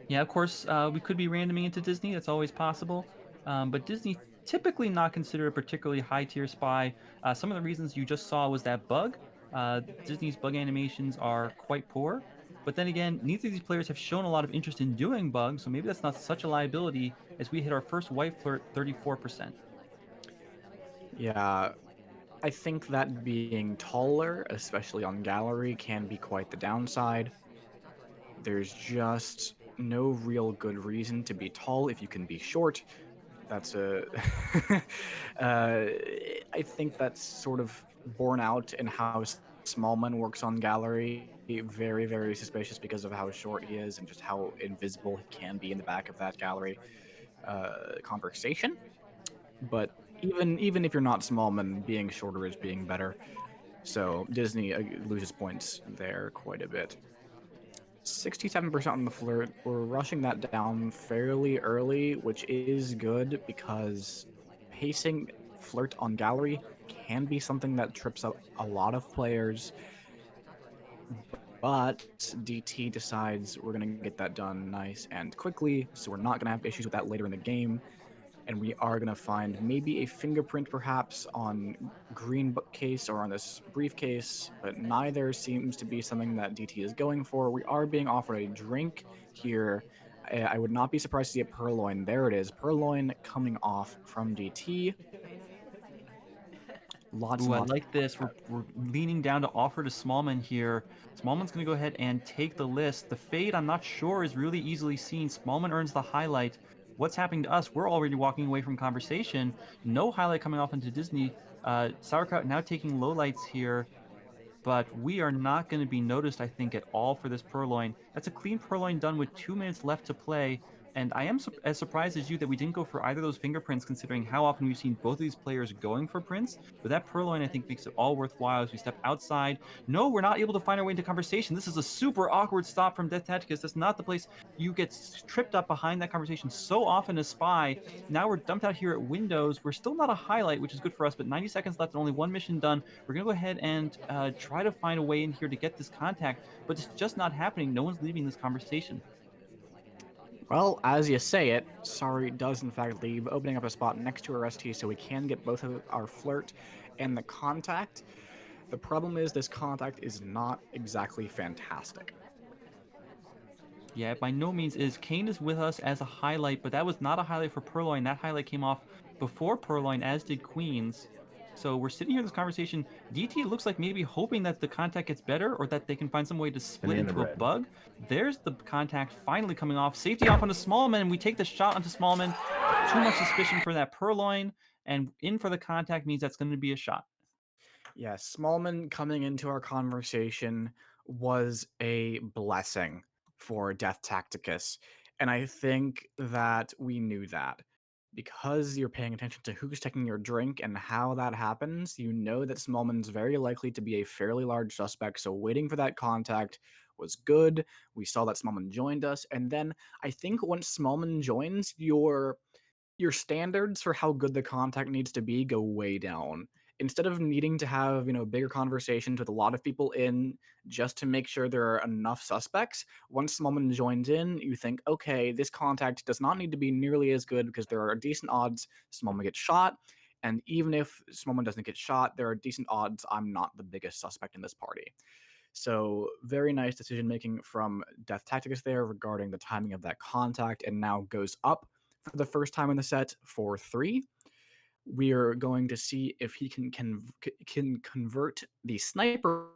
Yeah, of course, we could be randoming into Disney. That's always possible. But Disney typically not considered a particularly high-tier spy. Some of the reasons you just saw was that bug. Disney's bug animations are quite poor. But then again, neither of these players have shown a lot of interest in doing bugs, so maybe that's not such a liability as we hit our first white flirt 34%. Yeah, I think that being taller, especially on gallery, can be quite the downside. There's just no real good reason to be tall if you can be short. That's a I think that's sort of borne out in how Smallman works on gallery. Very, very suspicious because of how short he is and just how invisible he can be in the back of that gallery conversation. But even if you're not Smallman, being shorter is being better. So Disney loses points there quite a bit. 67% on the flirt. We're rushing that down fairly early, which is good because pacing flirt on gallery can be something that trips up a lot of players. But DT decides we're going to get that done nice and quickly, so we're not going to have issues with that later in the game. And we are going to find maybe a fingerprint perhaps on green bookcase or on this briefcase, but neither seems to be something that DT is going for. We are being offered a drink here. I would not be surprised to see a purloin. There it is. Purloin coming off from DT. Ooh, I like this. We're leaning down to offer to Smallman here. Smallman's going to go ahead and take the list. The fade, I'm not sure, is really easily seen. Smallman earns the highlight. What's happening to us? We're already walking away from conversation. No highlight coming off into Disney. Sauerkraut now taking lowlights here, but we are not going to be noticed, I think, at all for this purloin. That's a clean purloin done with 2 minutes left to play. And I am as surprised as you that we didn't go for either of those fingerprints, considering how often we've seen both of these players going for prints. But that purloin, I think, makes it all worthwhile as we step outside. No, we're not able to find our way into conversation. This is a super awkward stop from DeathTacticus. That's not the place you get tripped up behind that conversation so often as spy. Now we're dumped out here at windows. We're still not a highlight, which is good for us, but 90 seconds left and only 1 mission done. We're going to go ahead and try to find a way in here to get this contact, but it's just not happening. No one's leaving this conversation. Well, as you say it, Sorry does in fact leave, opening up a spot next to our ST so we can get both of our flirt and the contact. The problem is this contact is not exactly fantastic. Yeah, by no means is. Kane is with us as a highlight, but that was not a highlight for Purloin. That highlight came off before Purloin, as did Queens. So we're sitting here in this conversation. DT looks like maybe hoping that the contact gets better or that they can find some way to split into a bug. There's the contact finally coming off. Safety off onto Smallman, and we take the shot onto Smallman. Too much suspicion for that Purloin, and in for the contact means that's going to be a shot. Yeah, Smallman coming into our conversation was a blessing for DeathTacticus. And I think that we knew that. Because you're paying attention to who's taking your drink and how that happens, you know that Smallman's very likely to be a fairly large suspect. So waiting for that contact was good. We saw that Smallman joined us. And then I think once Smallman joins, your standards for how good the contact needs to be go way down. Instead of needing to have, bigger conversations with a lot of people in just to make sure there are enough suspects, once Smallman joins in, you think, okay, this contact does not need to be nearly as good because there are decent odds Smallman gets shot. And even if Smallman doesn't get shot, there are decent odds I'm not the biggest suspect in this party. So very nice decision making from DeathTacticus there regarding the timing of that contact, and now goes up for the first time in the set for 3. We are going to see if he can convert the sniper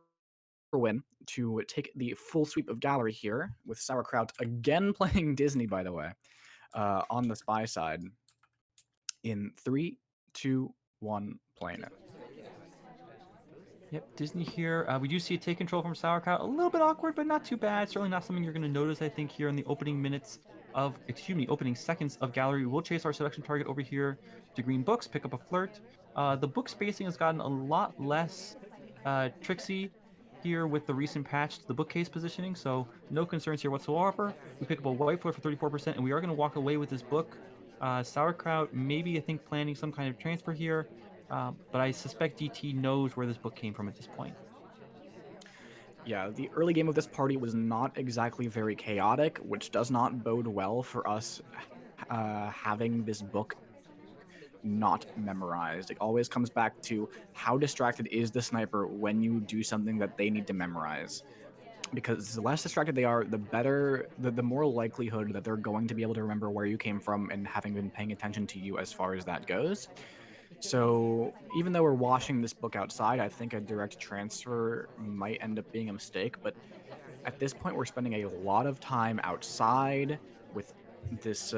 win to take the full sweep of gallery here, with Sauerkraut again playing Disney, by the way, on the spy side. In 3, 2, 1, playing it. Yep, Disney here. We do see a take control from Sauerkraut. A little bit awkward, but not too bad. Certainly not something you're going to notice, I think, here in the opening seconds of gallery. We'll chase our selection target over here to green books, pick up a flirt. The book spacing has gotten a lot less tricksy here with the recent patch to the bookcase positioning, so no concerns here whatsoever. We pick up a white flirt for 34%, and we are going to walk away with this book. Sauerkraut maybe, I think, planning some kind of transfer here. But I suspect DT knows where this book came from at this point. Yeah, the early game of this party was not exactly very chaotic, which does not bode well for us having this book not memorized. It always comes back to how distracted is the sniper when you do something that they need to memorize. Because the less distracted they are, the better, the more likelihood that they're going to be able to remember where you came from and having been paying attention to you as far as that goes. So even though we're washing this book outside, I think a direct transfer might end up being a mistake. But at this point, we're spending a lot of time outside with this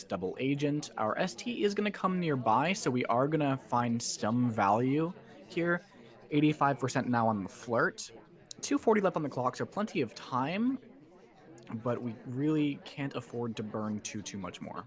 double agent. Our ST is going to come nearby, so we are going to find some value here. 85% now on the flirt. 240 left on the clock, so plenty of time, but we really can't afford to burn too much more.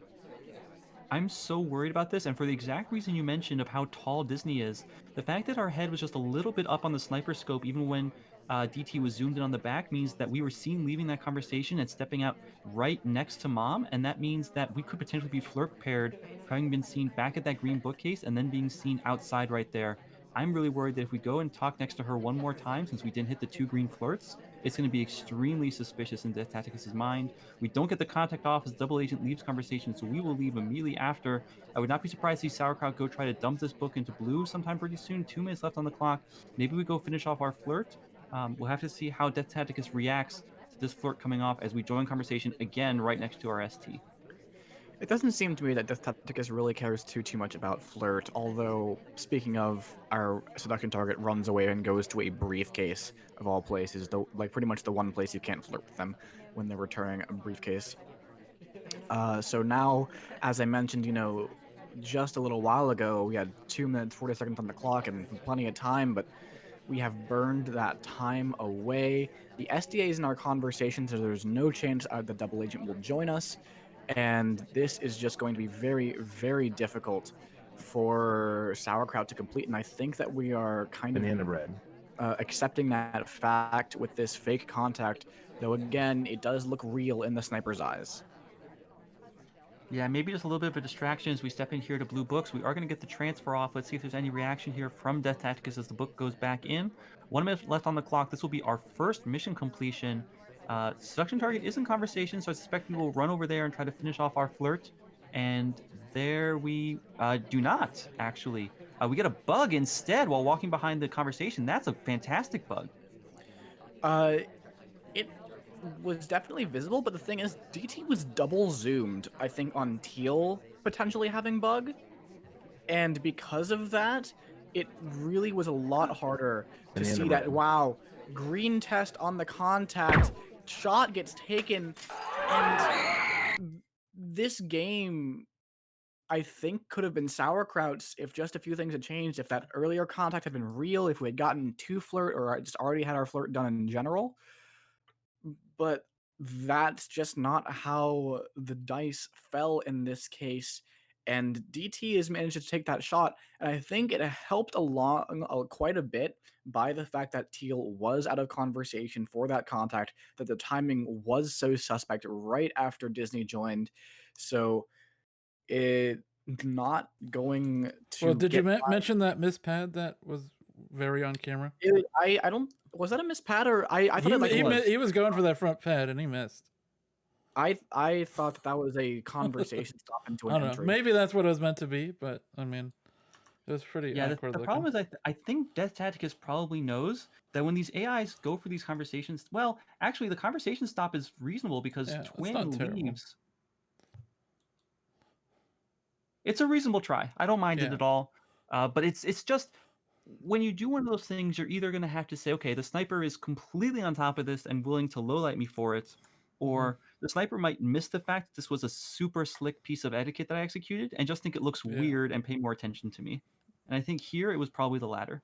I'm so worried about this, and for the exact reason you mentioned of how tall Disney is, the fact that our head was just a little bit up on the sniper scope, even when DT was zoomed in on the back, means that we were seen leaving that conversation and stepping out right next to Mom, and that means that we could potentially be flirt paired, having been seen back at that green bookcase and then being seen outside right there. I'm really worried that if we go and talk next to her one more time, since we didn't hit the 2 green flirts, it's going to be extremely suspicious in DeathTacticus' mind. We don't get the contact off as double agent leaves conversation, so we will leave immediately after. I would not be surprised to see Sauerkraut go try to dump this book into blue sometime pretty soon. 2 minutes left on the clock. Maybe we go finish off our flirt. We'll have to see how DeathTacticus reacts to this flirt coming off as we join conversation again right next to our ST. It doesn't seem to me that DeathTacticus really cares too much about flirt, although, speaking of, our seduction target runs away and goes to a briefcase, of all places, pretty much the one place you can't flirt with them when they're returning a briefcase. So now, as I mentioned, just a little while ago, we had 2 minutes, 40 seconds on the clock and plenty of time, but we have burned that time away. The SDA is in our conversation, so there's no chance the double agent will join us. And this is just going to be very, very difficult for Sauerkraut to complete. And I think that we are kind Banana bread. accepting that fact with this fake contact, though again, it does look real in the sniper's eyes. Yeah, maybe just a little bit of a distraction as we step in here to blue books. We are going to get the transfer off. Let's see if there's any reaction here from DeathTacticus as the book goes back in. 1 minute left on the clock. This will be our first mission completion. Seduction target is in conversation, so I suspect we will run over there and try to finish off our flirt. And there we do not, actually. We get a bug instead while walking behind the conversation. That's a fantastic bug. It was definitely visible, but the thing is, DT was double zoomed, I think, on Teal potentially having bug. And because of that, it really was a lot harder to Banana see bread. that, wow, green test on the contact, shot gets taken, and this game, I think could have been Sauerkraut's if just a few things had changed, if that earlier contact had been real, if we had gotten to flirt or just already had our flirt done in general. But that's just not how the dice fell in this case. And DT has managed to take that shot, and I think it helped along quite a bit by the fact that Teal was out of conversation for that contact, that the timing was so suspect right after Disney joined. So it not going to. Well, did you mention that Miss Pad that was very on camera? I don't. Was that a miss pad or I thought he was going for that front pad and he missed. I thought that was a conversation stop into an entry. Maybe that's what it was meant to be, but I mean, it was pretty awkward. The problem is I think DeathTacticus probably knows that when these AIs go for these conversations, well, actually the conversation stop is reasonable because Twin leaves. It's a reasonable try. I don't mind it at all. But it's just when you do one of those things, you're either going to have to say, okay, the sniper is completely on top of this and willing to lowlight me for it, or the sniper might miss the fact that this was a super slick piece of etiquette that I executed and just think it looks weird and pay more attention to me. And I think here it was probably the latter.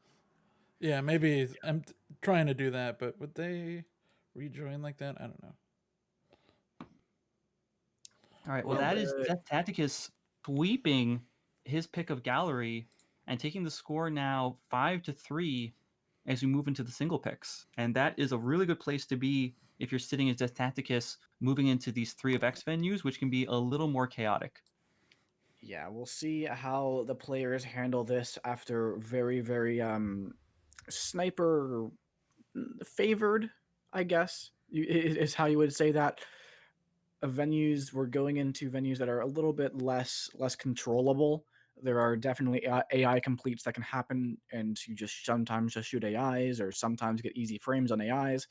Yeah, maybe I'm trying to do that, but would they rejoin like that? I don't know. All right, well, that is DeathTacticus sweeping his pick of gallery and taking the score now 5-3 as we move into the single picks. And that is a really good place to be if you're sitting as DeathTacticus moving into these 3 of X venues, which can be a little more chaotic. Yeah, we'll see how the players handle this after very, very sniper favored, I guess, is how you would say that. Venues, we're going into venues that are a little bit less controllable. There are definitely AI completes that can happen, and you just sometimes just shoot AIs or sometimes get easy frames on AIs.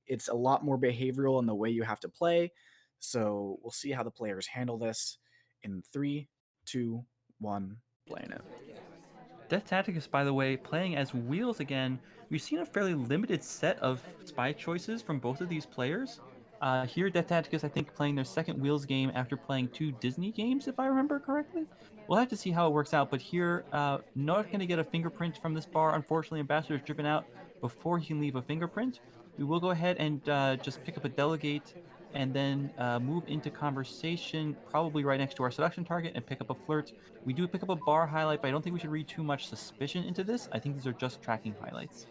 It's a lot more behavioral in the way you have to play. So we'll see how the players handle this in 3, 2, 1, playing it. DeathTacticus, by the way, playing as Wheels again. We've seen a fairly limited set of spy choices from both of these players. Here, DeathTacticus, I think, playing their second Wheels game after playing 2 Disney games, if I remember correctly. We'll have to see how it works out, but here, not going to get a fingerprint from this bar. Unfortunately, Ambassador's driven out before he can leave a fingerprint. We will go ahead and just pick up a delegate and then move into conversation, probably right next to our seduction target, and pick up a flirt. We do pick up a bar highlight, but I don't think we should read too much suspicion into this. I think these are just tracking highlights.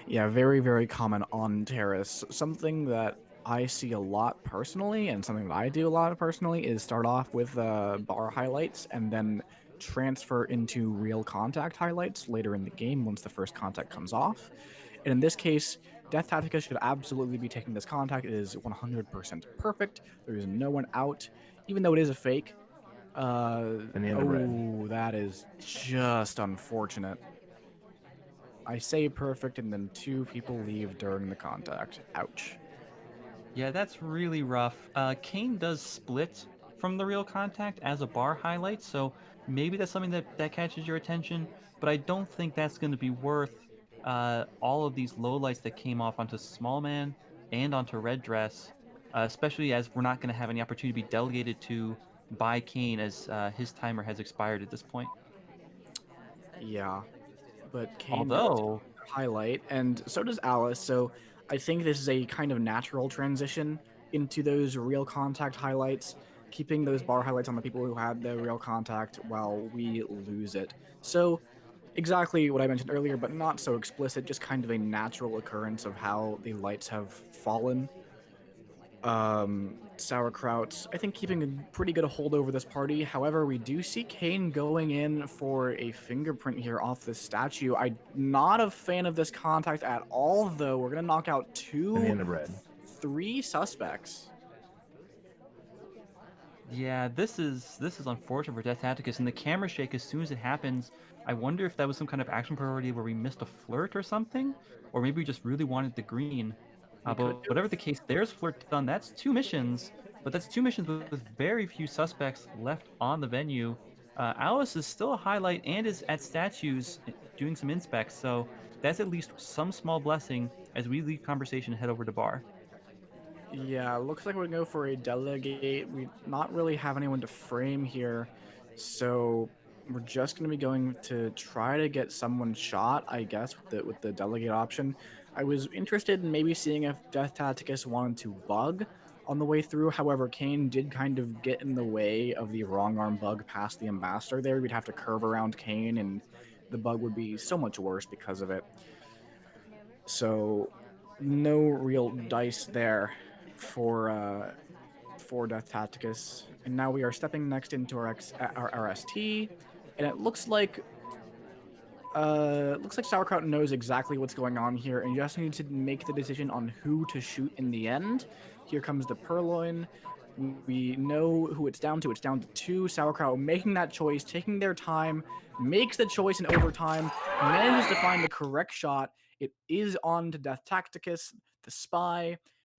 Yeah, very, very common on Terrace. Something that I see a lot personally, and something that I do a lot personally, is start off with bar highlights and then transfer into real contact highlights later in the game once the first contact comes off. And in this case, DeathTacticus should absolutely be taking this contact. It is 100% perfect. There is no one out, even though it is a fake. That is just unfortunate. I say perfect, and then 2 people leave during the contact. Ouch. Yeah, that's really rough. Kane does split from the real contact as a bar highlight, so maybe that's something that catches your attention, but I don't think that's going to be worth all of these lowlights that came off onto Small Man and onto Red Dress, especially as we're not going to have any opportunity to be delegated to by Kane as his timer has expired at this point. Yeah, but Kane does highlight, and so does Alice, so I think this is a kind of natural transition into those real contact highlights, keeping those bar highlights on the people who had the real contact while we lose it. So exactly what I mentioned earlier, but not so explicit, just kind of a natural occurrence of how the lights have fallen. Sauerkraut, I think, keeping a pretty good hold over this party. However, we do see Kane going in for a fingerprint here off this statue. I'm not a fan of this contact at all, though. We're going to knock out 3 suspects. Yeah, this is unfortunate for DeathTacticus, and the camera shake as soon as it happens. I wonder if that was some kind of action priority where we missed a flirt or something, or maybe we just really wanted the green. But whatever the case, there's flirt done. That's 2 missions, but that's 2 missions with very few suspects left on the venue. Alice is still a highlight and is at statues doing some inspects, so that's at least some small blessing as we leave conversation and head over to bar. Yeah, looks like we're going to go for a delegate. We not really have anyone to frame here. So we're just going to be going to try to get someone shot, I guess, with the delegate option. I was interested in maybe seeing if DeathTacticus wanted to bug on the way through. However, Kane did kind of get in the way of the wrong arm bug past the ambassador there. We'd have to curve around Kane, and the bug would be so much worse because of it. So no real dice there for DeathTacticus. And now we are stepping next into our RST, and it looks like Sauerkraut knows exactly what's going on here, and you just need to make the decision on who to shoot in the end. Here comes the Purloin. We know who it's down to. It's down to 2. Sauerkraut making that choice, taking their time, makes the choice in overtime, manages to find the correct shot. It is on to DeathTacticus, the spy,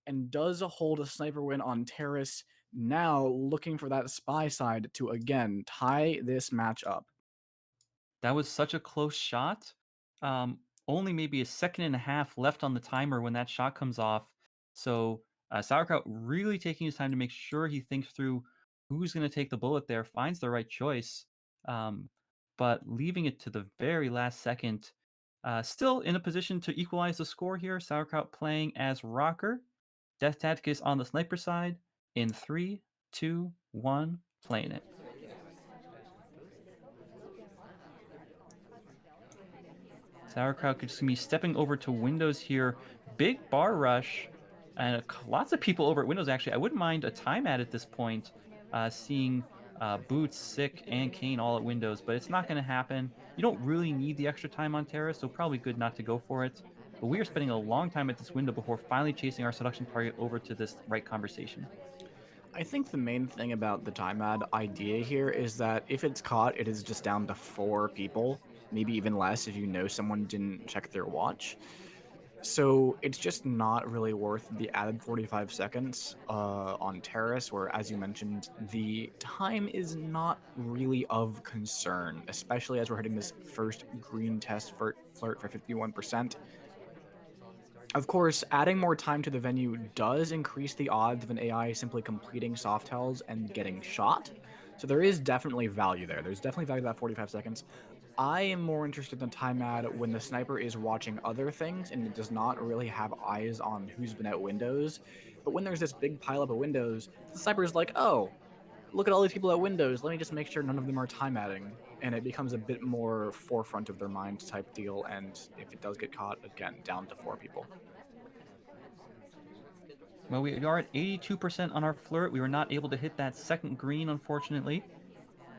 and does hold a sniper win on Terrace. Now looking for that spy side to again tie this match up. That was such a close shot. Only maybe a second and a half left on the timer when that shot comes off. So Sauerkraut really taking his time to make sure he thinks through who's going to take the bullet there, finds the right choice, but leaving it to the very last second. Still in a position to equalize the score here. Sauerkraut playing as Rocker. DeathTacticus on the sniper side. In 3, 2, 1, playing it. Sauerkraut could just be stepping over to Windows here. Big bar rush, and lots of people over at Windows, actually. I wouldn't mind a time at this point, seeing Boots, Sick, and Kane all at Windows, but it's not going to happen. You don't really need the extra time on Terra, so probably good not to go for it. But we are spending a long time at this window before finally chasing our seduction target over to this right conversation. I think the main thing about the time ad idea here is that if it's caught, it is just down to 4 people, maybe even less if you know someone didn't check their watch. So it's just not really worth the added 45 seconds on Terrace, where, as you mentioned, the time is not really of concern, especially as we're hitting this first green test flirt for 51%. Of course, adding more time to the venue does increase the odds of an AI simply completing soft tells and getting shot. So there is definitely value there. There's definitely value to that 45 seconds. I am more interested in time ad when the sniper is watching other things and it does not really have eyes on who's been at Windows. But when there's this big pileup of Windows, the sniper is like, oh, look at all these people at Windows. Let me just make sure none of them are time adding. And it becomes a bit more forefront of their mind type deal. And if it does get caught, again, down to 4 people. Well, we are at 82% on our flirt. We were not able to hit that second green, unfortunately.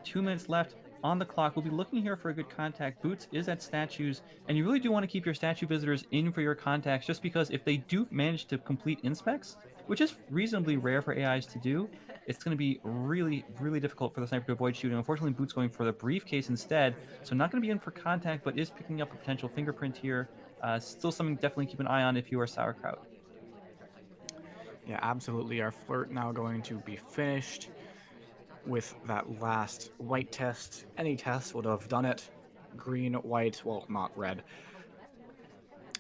2 minutes left on the clock. We'll be looking here for a good contact. Boots is at statues, and you really do want to keep your statue visitors in for your contacts, just because if they do manage to complete inspects, which is reasonably rare for AIs to do, it's going to be really, really difficult for the sniper to avoid shooting. Unfortunately, Boots going for the briefcase instead, so not going to be in for contact, but is picking up a potential fingerprint here. Still something definitely keep an eye on if you are Sauerkraut. Yeah, absolutely. Our flirt now going to be finished with that last white test. Any test would have done it. Green, white, well, not red.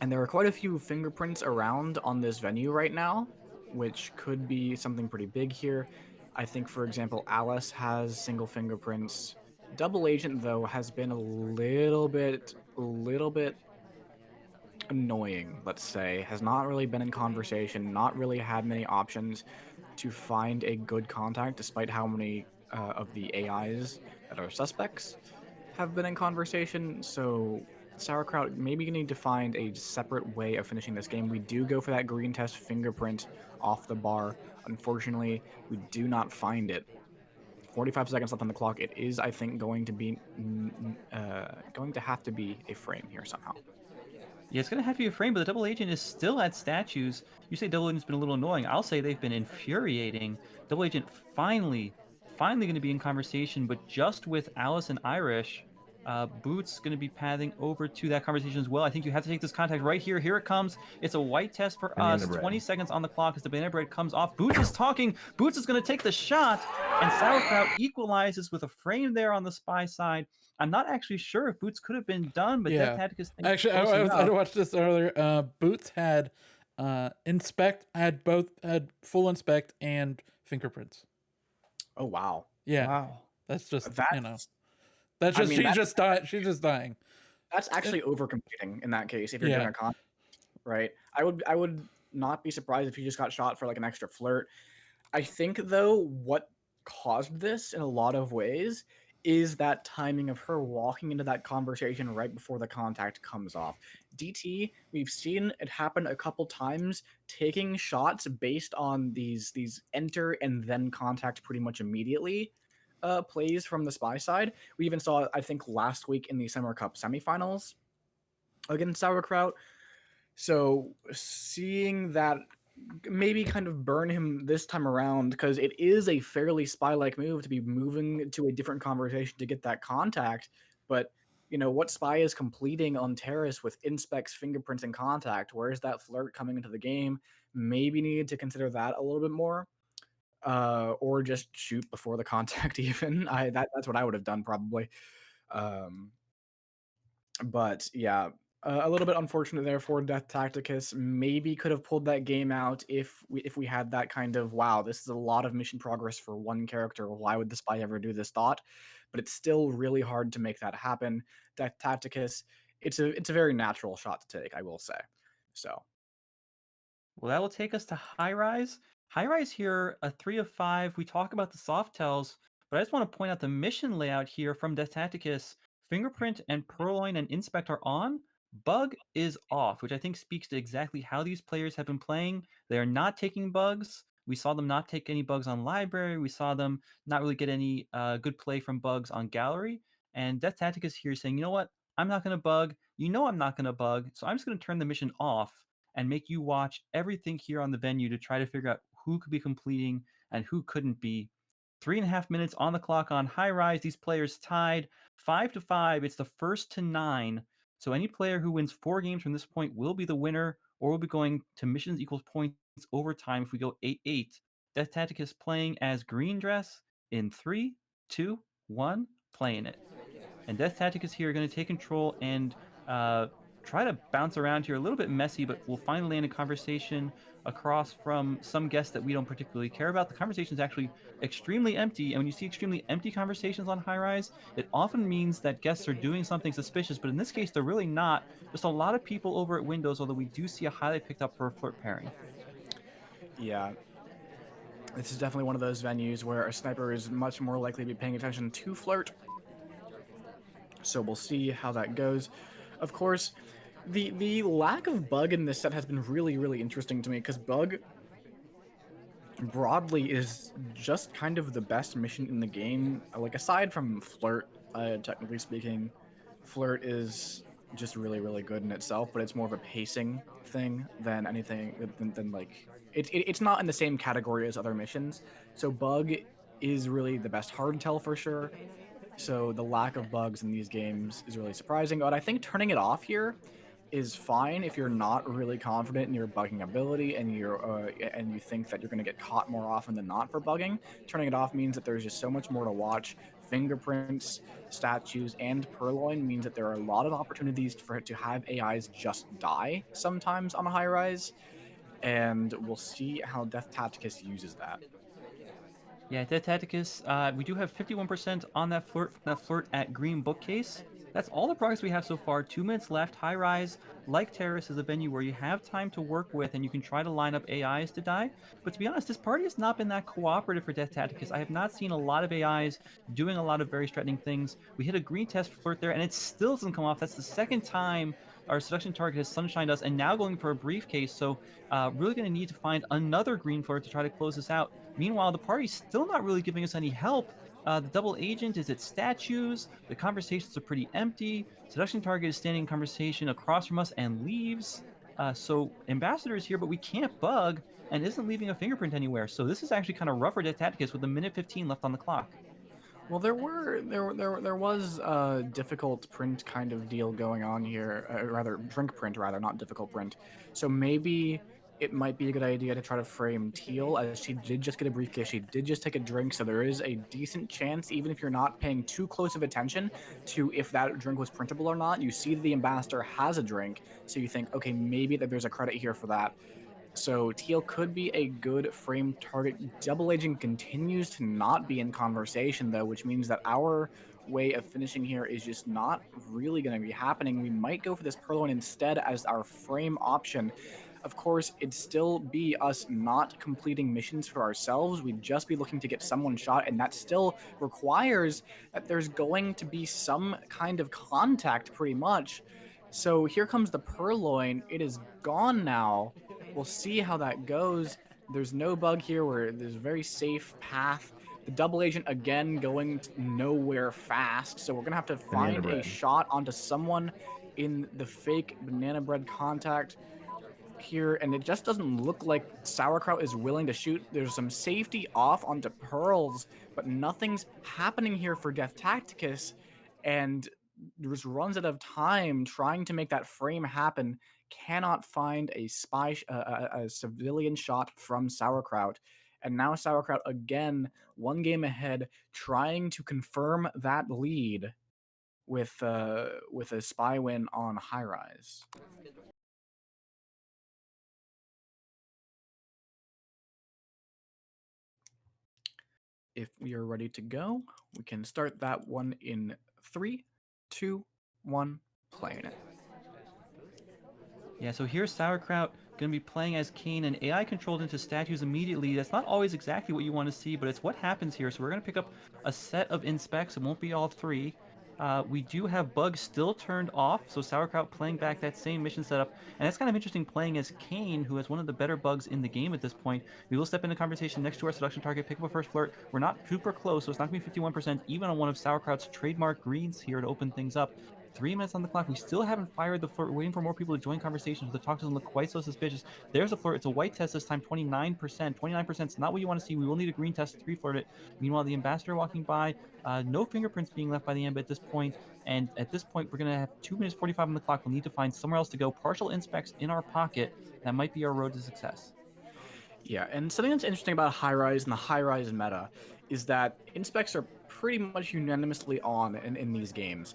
And there are quite a few fingerprints around on this venue right now, which could be something pretty big here. I think, for example, Alice has single fingerprints. Double Agent, though, has been a little bit annoying, let's say. Has not really been in conversation, not really had many options to find a good contact, despite how many of the AIs that are suspects have been in conversation. So Sauerkraut maybe you need to find a separate way of finishing this game. We do go for that green test fingerprint off the bar. Unfortunately, we do not find it. 45 seconds left on the clock. It is, I think, going to have to be a frame here somehow. Yeah, it's going to have to be a frame, but the Double Agent is still at statues. You say Double Agent's been a little annoying. I'll say they've been infuriating. Double Agent finally going to be in conversation, but just with Alice and Irish. Boots going to be pathing over to that conversation as well. I think you have to take this contact right here. Here it comes. It's a white test for us. 20 seconds on the clock as the banana bread comes off. Boots is talking. Boots is going to take the shot, and Sauerkraut equalizes with a frame there on the spy side. I'm not actually sure if Boots could have been done, but DeathTacticus thinks actually, I watched this earlier. Boots had full inspect and fingerprints. Oh wow! Yeah. Wow. That's just That's That's I just mean, she's just dying. She's just dying. that's actually overcompeting in that case if you're doing Yeah. a con, right? I would not be surprised if you just got shot for like an extra flirt. I think though what caused this in a lot of ways is that timing of her walking into that conversation right before the contact comes off. DT, we've seen it happen a couple times, taking shots based on these enter and then contact pretty much immediately plays from the spy side. We even saw, I think, last week in the Summer Cup semifinals against Sauerkraut. So seeing that maybe kind of burn him this time around, because it is a fairly spy-like move to be moving to a different conversation to get that contact. But what spy is completing on Terrace with inspects, fingerprints, and contact? Where's that flirt coming into the game? Maybe needed to consider that a little bit more, or just shoot before the contact. Even that's what I would have done probably. Um, but yeah, a little bit unfortunate there for DeathTacticus. Maybe could have pulled that game out if we had that kind of, wow, this is a lot of mission progress for one character. Why would the spy ever do this thought? But it's still really hard to make that happen. DeathTacticus, it's a very natural shot to take, I will say. So Well, that will take us to High Rise. High Rise here, a 3 of 5. We talk about the soft tells, but I just want to point out the mission layout here from DeathTacticus. Fingerprint and Purloin and Inspect are on. Bug is off, which I think speaks to exactly how these players have been playing. They are not taking bugs. We saw them not take any bugs on Library. We saw them not really get any good play from bugs on Gallery. And DeathTacticus here is saying, you know what? I'm not going to bug. You know I'm not going to bug. So I'm just going to turn the mission off and make you watch everything here on the venue to try to figure out who could be completing and who couldn't be. 3.5 minutes on the clock on High Rise. These players tied 5 to 5. It's the first to 9. So any player who wins 4 games from this point will be the winner, or will be going to missions equals points overtime if we go 8-8. DeathTacticus playing as Green Dress in 3, 2, 1, playing it. And DeathTacticus here are going to take control and try to bounce around here, a little bit messy, but we'll finally land a conversation across from some guests that we don't particularly care about. The conversation is actually extremely empty, and when you see extremely empty conversations on High Rise, it often means that guests are doing something suspicious, but in this case, they're really not. Just a lot of people over at Windows, although we do see a highlight picked up for a flirt pairing. yeah, this is definitely one of those venues where a sniper is much more likely to be paying attention to flirt. So we'll see how that goes. Of course, the lack of bug in this set has been really, really interesting to me, because bug broadly is just kind of the best mission in the game. Like, aside from flirt, technically speaking, flirt is just really, really good in itself, but it's more of a pacing thing than anything than like it's not in the same category as other missions. So bug is really the best hard tell for sure. So the lack of bugs in these games is really surprising, but I think turning it off here is fine if you're not really confident in your bugging ability and and you think that you're going to get caught more often than not for bugging. Turning it off means that there's just so much more to watch. Fingerprints, statues, and Purloin means that there are a lot of opportunities for it to have AIs just die sometimes on a High Rise, and we'll see how DeathTacticus uses that. Yeah, DeathTacticus, we do have 51% on that flirt at Green Bookcase. That's all the progress we have so far. 2 minutes left. High Rise, like Terrace, is a venue where you have time to work with and you can try to line up AIs to die. But to be honest, this party has not been that cooperative for DeathTacticus. I have not seen a lot of AIs doing a lot of very threatening things. We hit a green test flirt there and it still doesn't come off. That's the second time our seduction target has sunshined us and now going for a briefcase. So really going to need to find another green flirt to try to close this out. Meanwhile, the party's still not really giving us any help. The double agent is at statues. The conversations are pretty empty. Seduction target is standing in conversation across from us and leaves. So Ambassador is here, but we can't bug and isn't leaving a fingerprint anywhere. So this is actually kind of rough for DeathTacticus with a minute 15 left on the clock. Well, there was a difficult print kind of deal going on here, rather drink print rather, not difficult print. So maybe it might be a good idea to try to frame Teal, as she did just get a briefcase, she did just take a drink, so there is a decent chance, even if you're not paying too close of attention to if that drink was printable or not, you see the ambassador has a drink, so you think, okay, maybe that there's a credit here for that. So teal could be a good frame target. Double agent continues to not be in conversation though, which means that our way of finishing here is just not really going to be happening. We might go for this Purloin instead as our frame option. Of course, it'd still be us not completing missions for ourselves. We'd just be looking to get someone shot, and that still requires that there's going to be some kind of contact pretty much. So here comes the Purloin. It is gone now. We'll see how that goes. There's no bug here where there's a very safe path. The double agent again going nowhere fast, so we're gonna have to find a shot onto someone in the fake banana bread contact here, and it just doesn't look like Sauerkraut is willing to shoot. There's some safety off onto Pearls, but nothing's happening here for DeathTacticus, and just runs out of time trying to make that frame happen. Cannot find a a civilian shot from Sauerkraut, and now Sauerkraut again, one game ahead, trying to confirm that lead with a spy win on High Rise. If we are ready to go, we can start that one in 3, 2, 1, playing it. Yeah, so here's Sauerkraut going to be playing as Kane, and AI controlled into statues immediately. That's not always exactly what you want to see, but it's what happens here. So we're going to pick up a set of inspects. It won't be all 3. We do have bugs still turned off, so Sauerkraut playing back that same mission setup. And that's kind of interesting playing as Kane, who has one of the better bugs in the game at this point. We will step into conversation next to our seduction target, pick up a first flirt. We're not super close, so it's not going to be 51%, even on one of Sauerkraut's trademark greens here to open things up. 3 minutes on the clock. We still haven't fired the flirt. We're waiting for more people to join conversations. The talk doesn't look quite so suspicious. There's a flirt. It's a white test this time, 29%. 29% is not what you want to see. We will need a green test to reflirt it. Meanwhile, the ambassador walking by, no fingerprints being left by the amb at this point. And at this point, we're going to have 2 minutes 45 on the clock. We'll need to find somewhere else to go. Partial inspects in our pocket. That might be our road to success. Yeah, and something that's interesting about High Rise and the High Rise meta is that inspects are pretty much unanimously on in these games.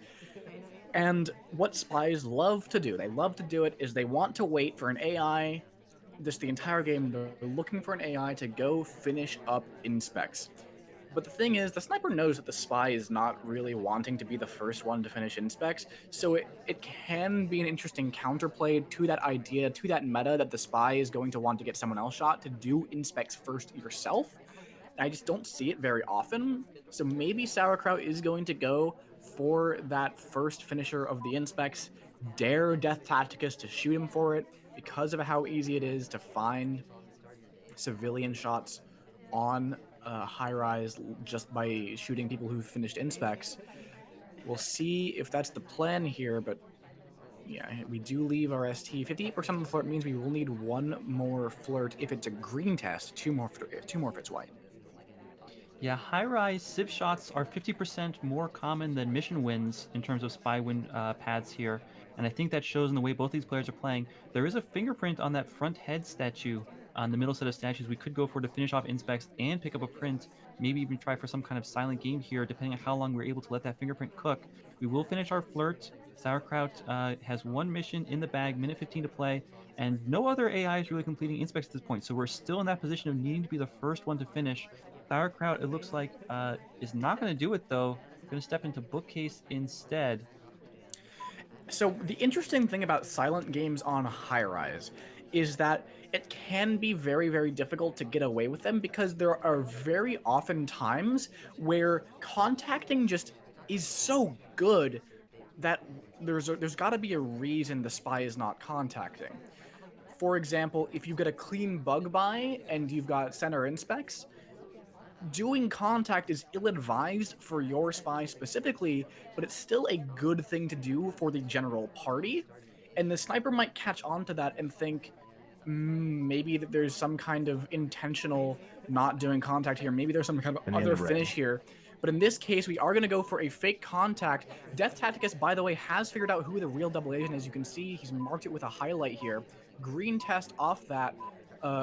And what spies love to do, is they want to wait for an AI, just the entire game, they're looking for an AI to go finish up inspects. But the thing is, the sniper knows that the spy is not really wanting to be the first one to finish inspects, so it can be an interesting counterplay to that idea, to that meta, that the spy is going to want to get someone else shot to do inspects first yourself. I just don't see it very often, so maybe Sauerkraut is going to go for that first finisher of the inspects, dare DeathTacticus to shoot him for it, because of how easy it is to find civilian shots on High Rise just by shooting people who've finished inspects. We'll see if that's the plan here, but yeah, we do leave our ST. 58% of the flirt means we will need 1 more flirt if it's a green test, 2 more if it's white. Yeah, high-rise civ shots are 50% more common than mission wins in terms of spy win paths here, and I think that shows in the way both these players are playing. There is a fingerprint on that front head statue on the middle set of statues. We could go for to finish off inspects and pick up a print, maybe even try for some kind of silent game here, depending on how long we're able to let that fingerprint cook. We will finish our flirt. Sauerkraut has 1 mission in the bag, minute 15 to play, and no other AI is really completing inspects at this point, so we're still in that position of needing to be the first one to finish. Sauerkraut, it looks like, is not going to do it, though. Going to step into Bookcase instead. So the interesting thing about silent games on High Rise is that it can be very, very difficult to get away with them because there are very often times where contacting just is so good that there's got to be a reason the spy is not contacting. For example, if you get a clean bug buy and you've got center inspects, doing contact is ill-advised for your spy specifically, but it's still a good thing to do for the general party. And the sniper might catch on to that and think, maybe that there's some kind of intentional not doing contact here. Maybe there's some kind of other finish here. But in this case, we are going to go for a fake contact. DeathTacticus, by the way, has figured out who the real double agent is. You can see he's marked it with a highlight here. Green test off that.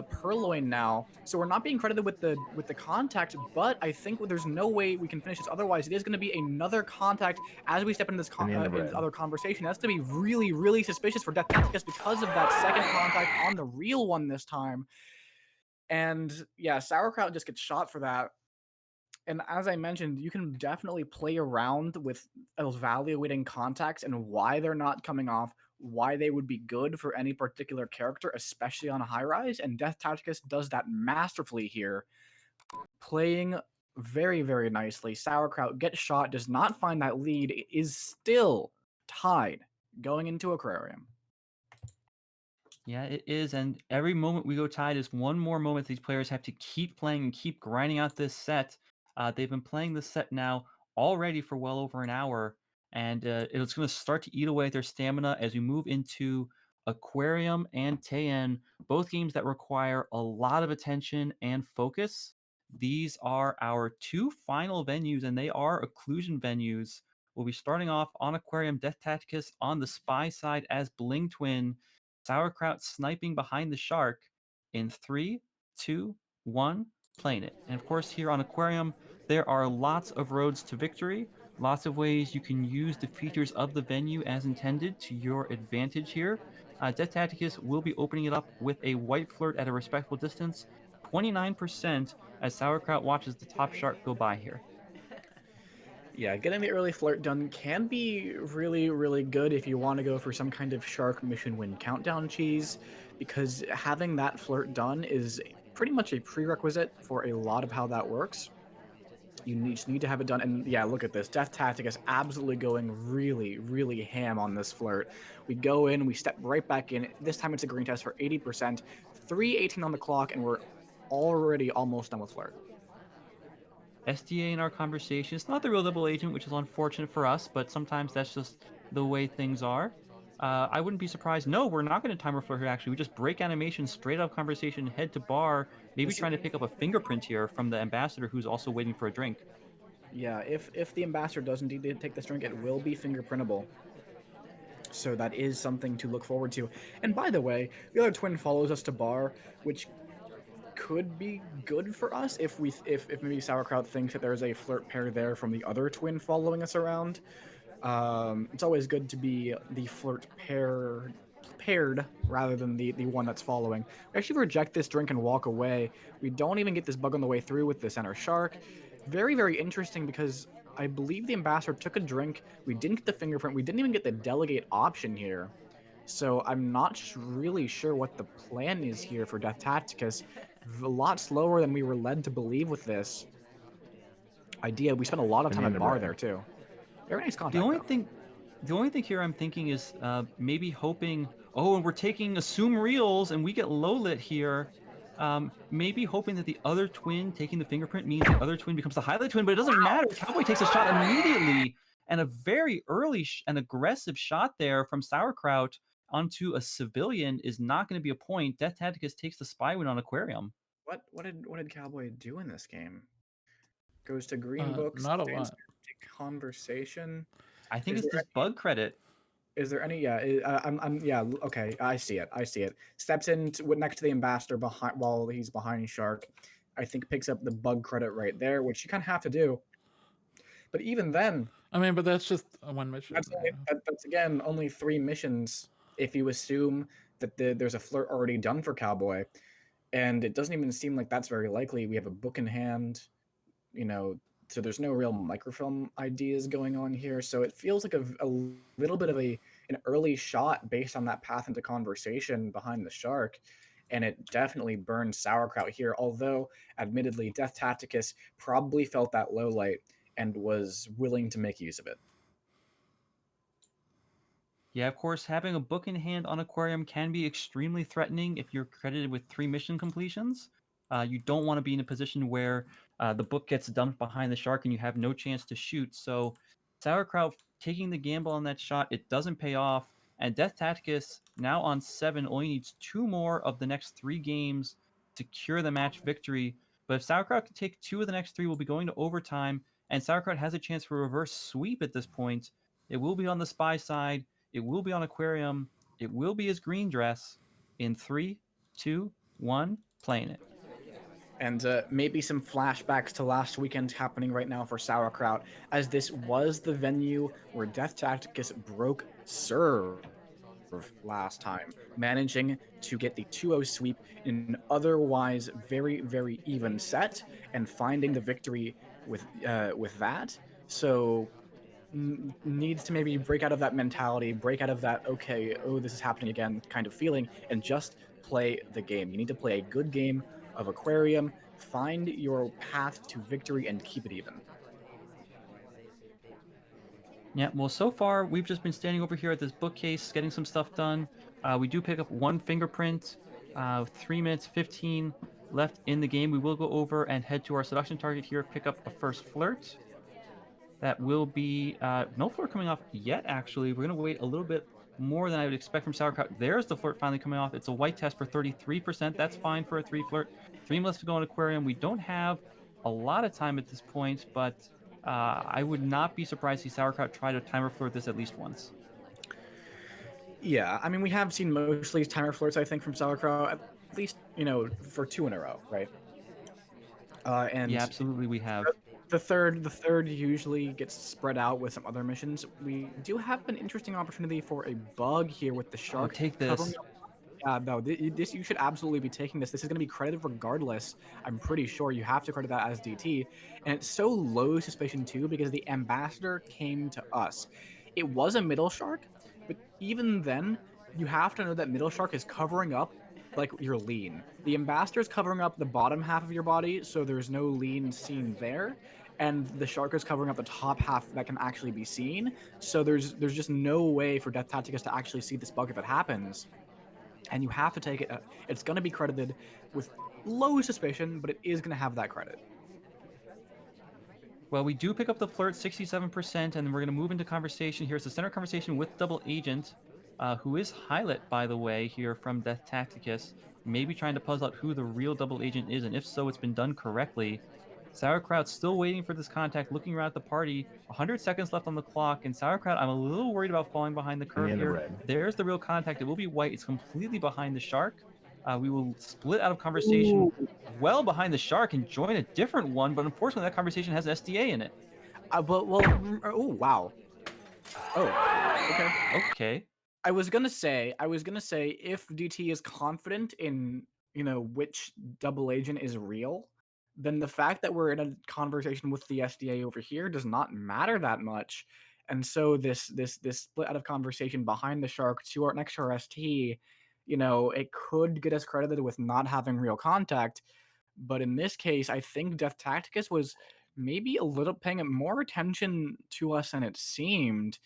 Purloin now, so we're not being credited with the contact. But I think there's no way we can finish this. Otherwise, it is going to be another contact as we step into this And the into red. the other conversation. That's going to be really, really suspicious for DeathTacticus because of that second contact on the real one this time. And yeah, Sauerkraut just gets shot for that. And as I mentioned, you can definitely play around with evaluating contacts and why they're not coming off, why they would be good for any particular character, especially on a high rise. And DeathTacticus does that masterfully here, playing very, very nicely. Sauerkraut gets shot, does not find that lead, is still tied going into Aquarium. Yeah, it is. And every moment we go tied is one more moment these players have to keep playing and keep grinding out this set. They've been playing this set now already for well over an hour, and it's going to start to eat away at their stamina as we move into Aquarium and Taeyen, both games that require a lot of attention and focus. These are our two final venues, and they are occlusion venues. We'll be starting off on Aquarium, DeathTacticus on the spy side as Bling Twin, Sauerkraut sniping behind the shark in 3, 2, 1, playing it. And of course, here on Aquarium, there are lots of roads to victory, lots of ways you can use the features of the venue as intended to your advantage here. DeathTacticus will be opening it up with a white flirt at a respectful distance, 29% as Sauerkraut watches the top shark go by here. Yeah, getting the early flirt done can be really, really good if you want to go for some kind of shark mission win countdown cheese, because having that flirt done is pretty much a prerequisite for a lot of how that works. You just need to have it done. And yeah, look at this. DeathTacticus absolutely going really, really ham on this flirt. We go in, we step right back in. This time it's a green test for 80%, 3:18 on the clock, and we're already almost done with flirt. SDA in our conversation. It's not the real double agent, which is unfortunate for us, but sometimes that's just the way things are. I wouldn't be surprised. No, we're not going to timer flirt here, actually. We just break animation straight up conversation, head to bar, maybe trying to pick up a fingerprint here from the ambassador who's also waiting for a drink. Yeah, if the ambassador does indeed take this drink, it will be fingerprintable. So that is something to look forward to. And by the way, the other twin follows us to bar, which could be good for us if maybe Sauerkraut thinks that there's a flirt pair there from the other twin following us around. It's always good to be the flirt paired rather than the one that's following. We actually reject this drink and walk away. We don't even get this bug on the way through with the center shark. Very, very interesting because I believe the ambassador took a drink. We didn't get the fingerprint. We didn't even get the delegate option here. So I'm not really sure what the plan is here for DeathTacticus. A lot slower than we were led to believe with this idea. We spent a lot of time at bar there too. Very nice contact. The only thing here I'm thinking is maybe hoping. Oh, and we're taking assume reels, and we get low lit here. Maybe hoping that the other twin taking the fingerprint means the other twin becomes the highlight twin, but it doesn't matter. Cowboy takes a shot immediately, and a very early and aggressive shot there from Sauerkraut onto a civilian is not going to be a point. DeathTacticus takes the spy win on Aquarium. What did Cowboy do in this game? Goes to green books. Not a lot. Conversation. I think it's this bug credit. Is there any? Yeah, yeah. Okay, I see it. Steps in next to the ambassador while he's behind Shark. I think picks up the bug credit right there, which you kind of have to do. But even then, I mean, but that's just one mission. That's again only 3 missions if you assume that there's a flirt already done for Cowboy, and it doesn't even seem like that's very likely. We have a book in hand, so there's no real microfilm ideas going on here. So it feels like a little bit of an early shot based on that path into conversation behind the shark. And it definitely burns Sauerkraut here, although admittedly DeathTacticus probably felt that low light and was willing to make use of it. Yeah, of course, having a book in hand on Aquarium can be extremely threatening if you're credited with 3 mission completions. You don't want to be in a position where the book gets dumped behind the shark and you have no chance to shoot. So Sauerkraut taking the gamble on that shot, it doesn't pay off. And DeathTacticus, now on 7, only needs 2 more of the next 3 games to secure the match victory. But if Sauerkraut can take 2 of the next 3, we'll be going to overtime. And Sauerkraut has a chance for a reverse sweep at this point. It will be on the spy side. It will be on Aquarium. It will be his green dress in 3, 2, 1, playing it. And maybe some flashbacks to last weekend happening right now for Sauerkraut, as this was the venue where DeathTacticus broke serve last time, managing to get the 2-0 sweep in an otherwise very, very even set and finding the victory with that. So needs to maybe break out of that mentality, break out of that, okay, oh, this is happening again kind of feeling, and just play the game. You need to play a good game of Aquarium, find your path to victory, and keep it even. Yeah, well, so far we've just been standing over here at this bookcase, getting some stuff done. We do pick up 1 fingerprint. 3 minutes 15 left in the game. We will go over and head to our seduction target here, pick up a first flirt. That will be no flirt coming off yet. Actually, we're gonna wait a little bit more than I would expect from Sauerkraut. There's the flirt finally coming off. It's a white test for 33%. That's fine for a 3 flirt. 3 minutes to go in Aquarium. We don't have a lot of time at this point, but I would not be surprised to see Sauerkraut try to timer flirt this at least once. Yeah, I mean, we have seen mostly timer flirts, I think, from Sauerkraut, at least, for 2 in a row, right? And Yeah, absolutely, we have. the third usually gets spread out with some other missions. We do have an interesting opportunity for a bug here with the Oh, shark take covering this. up. Yeah, no, this you should absolutely be taking this. This is going to be credited regardless. I'm pretty sure you have to credit that as DT, and it's so low suspicion too because the ambassador came to us. It was a middle shark, but even then, you have to know that middle shark is covering up like your lean. The ambassador is covering up the bottom half of your body, so there's no lean seen there, and the shark is covering up the top half that can actually be seen. So there's just no way for DeathTacticus to actually see this bug if it happens, and you have to take it. It's going to be credited with low suspicion, but it is going to have that credit. Well, we do pick up the flirt, 67%, and then we're going to move into conversation. Here's the center conversation with Double Agent, who is Hylet, by the way, here from DeathTacticus. Maybe trying to puzzle out who the real Double Agent is, and if so, it's been done correctly. Sauerkraut still waiting for this contact, looking around at the party. 100 seconds left on the clock, and Sauerkraut, I'm a little worried about falling behind the curve in the here. red. There's the real contact. It will be white. It's completely behind the shark. We will split out of conversation well behind the shark and join a different one, but unfortunately that conversation has SDA in it. Oh wow. Oh, okay. Okay. I was gonna say if DT is confident in which double agent is real, then the fact that we're in a conversation with the SDA over here does not matter that much. And so this split out of conversation behind the shark to our next to our ST, it could get us credited with not having real contact. But in this case, I think DeathTacticus was maybe a little paying more attention to us than it seemed.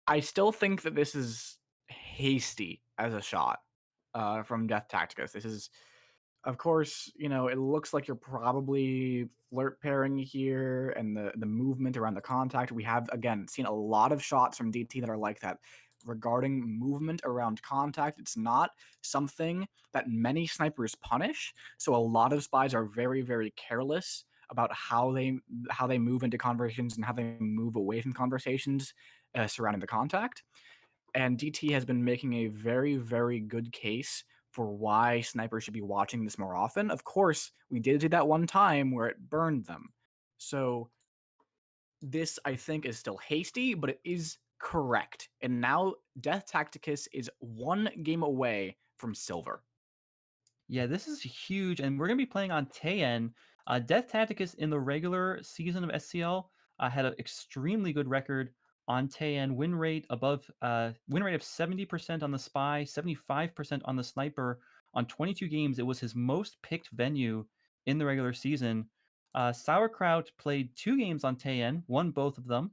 I still think that this is hasty as a shot from DeathTacticus. This is, of course, it looks like you're probably flirt pairing here, and the movement around the contact. We have again seen a lot of shots from DT that are like that. Regarding movement around contact, it's not something that many snipers punish. So a lot of spies are very, very careless about how they move into conversations and how they move away from conversations surrounding the contact. And DT has been making a very, very good case for why snipers should be watching this more often. Of course, we did do that one time where it burned them. So this, I think, is still hasty, but it is correct. And now DeathTacticus is 1 game away from silver. Yeah, this is huge, and we're going to be playing on Tayen. DeathTacticus in the regular season of SCL had an extremely good record on Tayen. Win rate of 70% on the Spy, 75% on the Sniper. On 22 games, it was his most picked venue in the regular season. Sauerkraut played 2 games on Tayen, won both of them,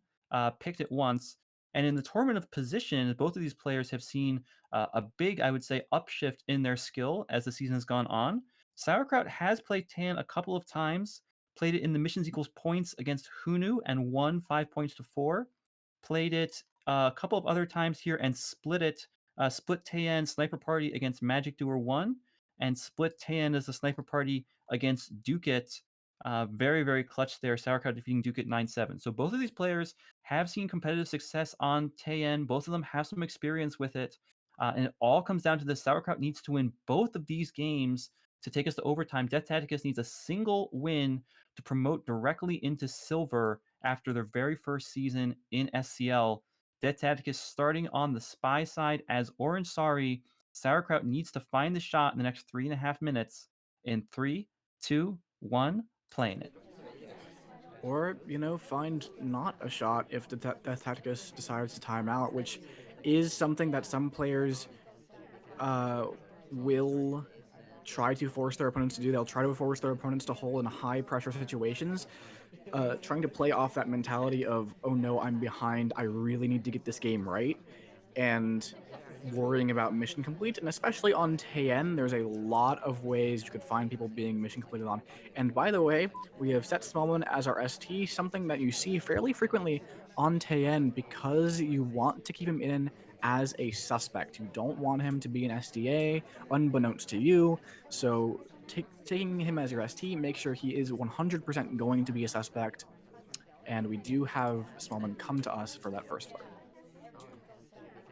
picked it once. And in the Tournament of Position, both of these players have seen a big, I would say, upshift in their skill as the season has gone on. Sauerkraut has played Tan a couple of times, played it in the missions equals points against Hunu and won 5 points to 4. Played it a couple of other times here and split Tayan Sniper Party against Magic Doer 1 and split Tayan as a Sniper Party against Duket. Very, very clutch there. Sauerkraut defeating Duket 9-7. So both of these players have seen competitive success on Tayen. Both of them have some experience with it. And it all comes down to this. Sauerkraut needs to win both of these games to take us to overtime. DeathTacticus needs a single win to promote directly into silver after their very first season in SCL. DeathTacticus starting on the spy side as Orange Sorry. Sauerkraut needs to find the shot in the next 3.5 minutes. In 3, 2, 1, playing it. Or, find not a shot if the DeathTacticus decides to time out, which is something that some players will try to force their opponents to do. They'll try to force their opponents to hold in high pressure situations, trying to play off that mentality of, oh no, I'm behind, I really need to get this game right, and worrying about mission complete. And especially on Tien, there's a lot of ways you could find people being mission completed on. And by the way, we have set Smallman as our ST, something that you see fairly frequently on Tien because you want to keep him in as a suspect. You don't want him to be an SDA, unbeknownst to you. So taking him as your ST, make sure he is 100% going to be a suspect. And we do have Smallman come to us for that first flirt.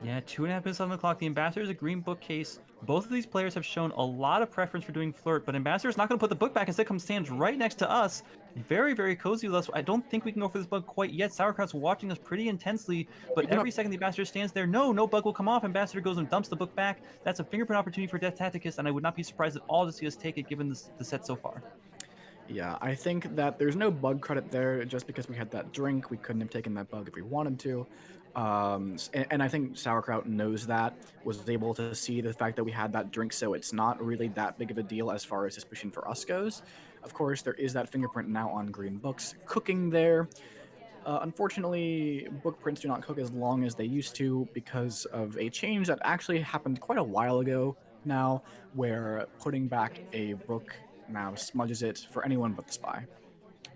Yeah, 2.5 minutes on the clock. The Ambassador is a green bookcase. Both of these players have shown a lot of preference for doing flirt, but Ambassador's not going to put the book back. Instead, stands right next to us. Very, very cozy with us. I don't think we can go for this bug quite yet. Sauerkraut's watching us pretty intensely, but every second the Ambassador stands there, no bug will come off. Ambassador goes and dumps the book back. That's a fingerprint opportunity for DeathTacticus, and I would not be surprised at all to see us take it given the set so far. Yeah, I think that there's no bug credit there just because we had that drink. We couldn't have taken that bug if we wanted to. And I think Sauerkraut knows that, was able to see the fact that we had that drink, so it's not really that big of a deal as far as suspicion for us goes. Of course, there is that fingerprint now on green books cooking there. Unfortunately, book prints do not cook as long as they used to because of a change that actually happened quite a while ago now, where putting back a book now smudges it for anyone but the spy.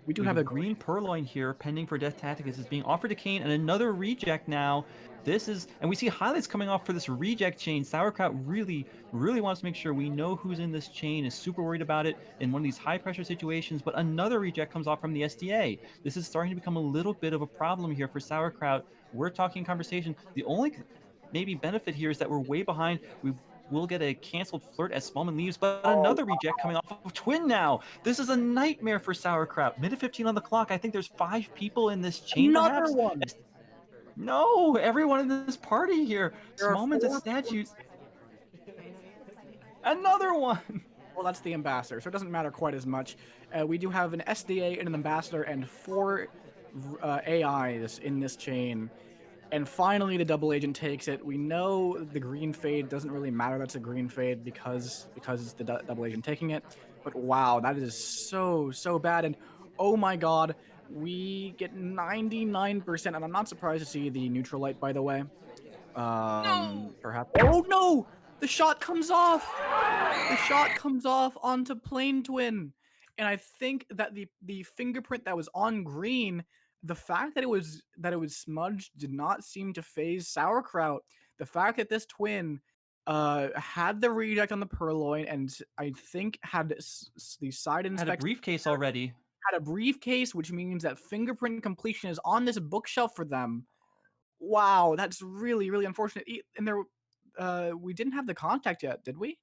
We do We have have a a green purloin here pending for DeathTacticus. Is being offered to Kane, and another reject now. And we see highlights coming off for this reject chain. Sauerkraut really wants to make sure we know who's in this chain, is super worried about it in one of these high pressure situations, but another reject comes off from the SDA. This is starting to become a little bit of a problem here for Sauerkraut. We're talking conversation. The only maybe benefit here is that we're way behind. We'll get a canceled flirt as Smallman leaves, but another reject coming off of Twin now. This is a nightmare for Sauerkraut. Minute 15 on the clock. I think there's 5 people in this chain, another perhaps. one. No, everyone in this party here. There are Smallman's at 4 statues. Another one. Well, that's the ambassador, so it doesn't matter quite as much. We do have an SDA and an ambassador and 4 AIs in this chain. And finally, the double agent takes it. We know the green fade doesn't really matter. That's a green fade because it's the double agent taking it. But wow, that is so bad. And oh my god, we get 99%. And I'm not surprised to see the neutral light, by the way. Perhaps. Oh no! The shot comes off. The shot comes off onto Plain Twin. And I think that the fingerprint that was on green, the fact that it was smudged did not seem to phase Sauerkraut. The fact that this twin had the reject on the purloin and I think had the side inspection, had a briefcase already. Had a briefcase, which means that fingerprint completion is on this bookshelf for them. Wow, that's really unfortunate. And there, we didn't have the contact yet, did we?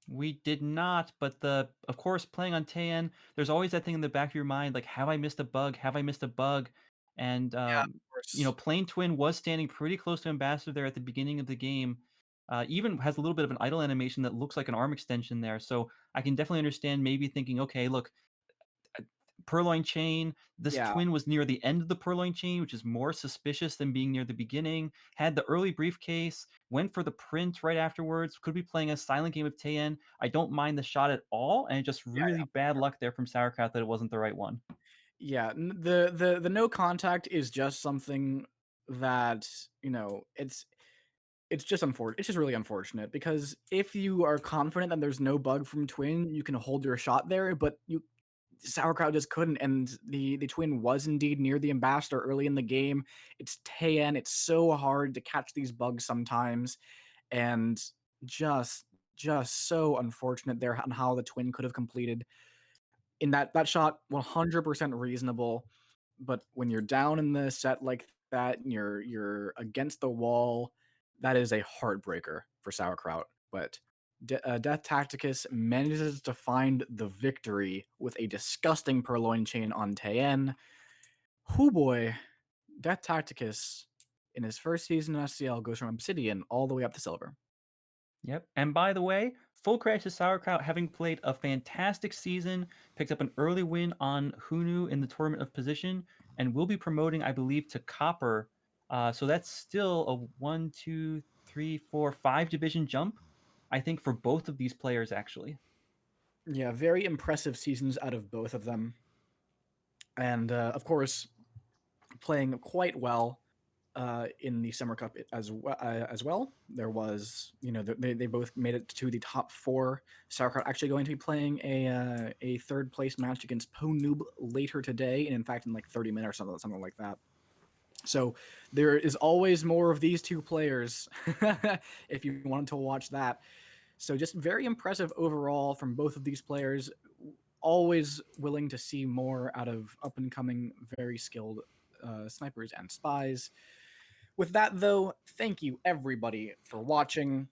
We did not, but of course, playing on Tien, there's always that thing in the back of your mind, like, have I missed a bug? Have I missed a bug? And, Yeah, of course. Plain Twin was standing pretty close to Ambassador there at the beginning of the game. Even has a little bit of an idle animation that looks like an arm extension there. So I can definitely understand maybe thinking, okay, look, purloin chain. This twin was near the end of the purloin chain, which is more suspicious than being near the beginning. Had the early briefcase, went for the print right afterwards. Could be playing a silent game of Tien. I don't mind the shot at all, and just really bad luck there from Sauerkraut that it wasn't the right one. Yeah, the no contact is just something that, it's just unfortunate. It's just really unfortunate because if you are confident that there's no bug from Twin, you can hold your shot there, but Sauerkraut just couldn't, and the twin was indeed near the ambassador early in the game. It's Tien. It's so hard to catch these bugs sometimes, and just so unfortunate there on how the twin could have completed. In that shot, 100% reasonable, but when you're down in the set like that and you're against the wall, that is a heartbreaker for Sauerkraut. But DeathTacticus manages to find the victory with a disgusting purloin chain on Tayen. Hoo boy, DeathTacticus in his first season in SCL goes from Obsidian all the way up to Silver. Yep. And by the way, full credit to Sauerkraut having played a fantastic season, picked up an early win on Hunu in the Tournament of Position, and will be promoting, I believe, to Copper. So that's still a 1, 2, 3, 4, 5 division jump, I think, for both of these players, actually. Yeah, very impressive seasons out of both of them. And of course, playing quite well in the Summer Cup as well. There was, they both made it to the top 4. Sauerkraut actually going to be playing a third place match against Noob later today, and in fact in like 30 minutes or something like that. So there is always more of these two players if you wanted to watch that. So just very impressive overall from both of these players. Always willing to see more out of up-and-coming, very skilled snipers and spies. With that, though, thank you everybody for watching.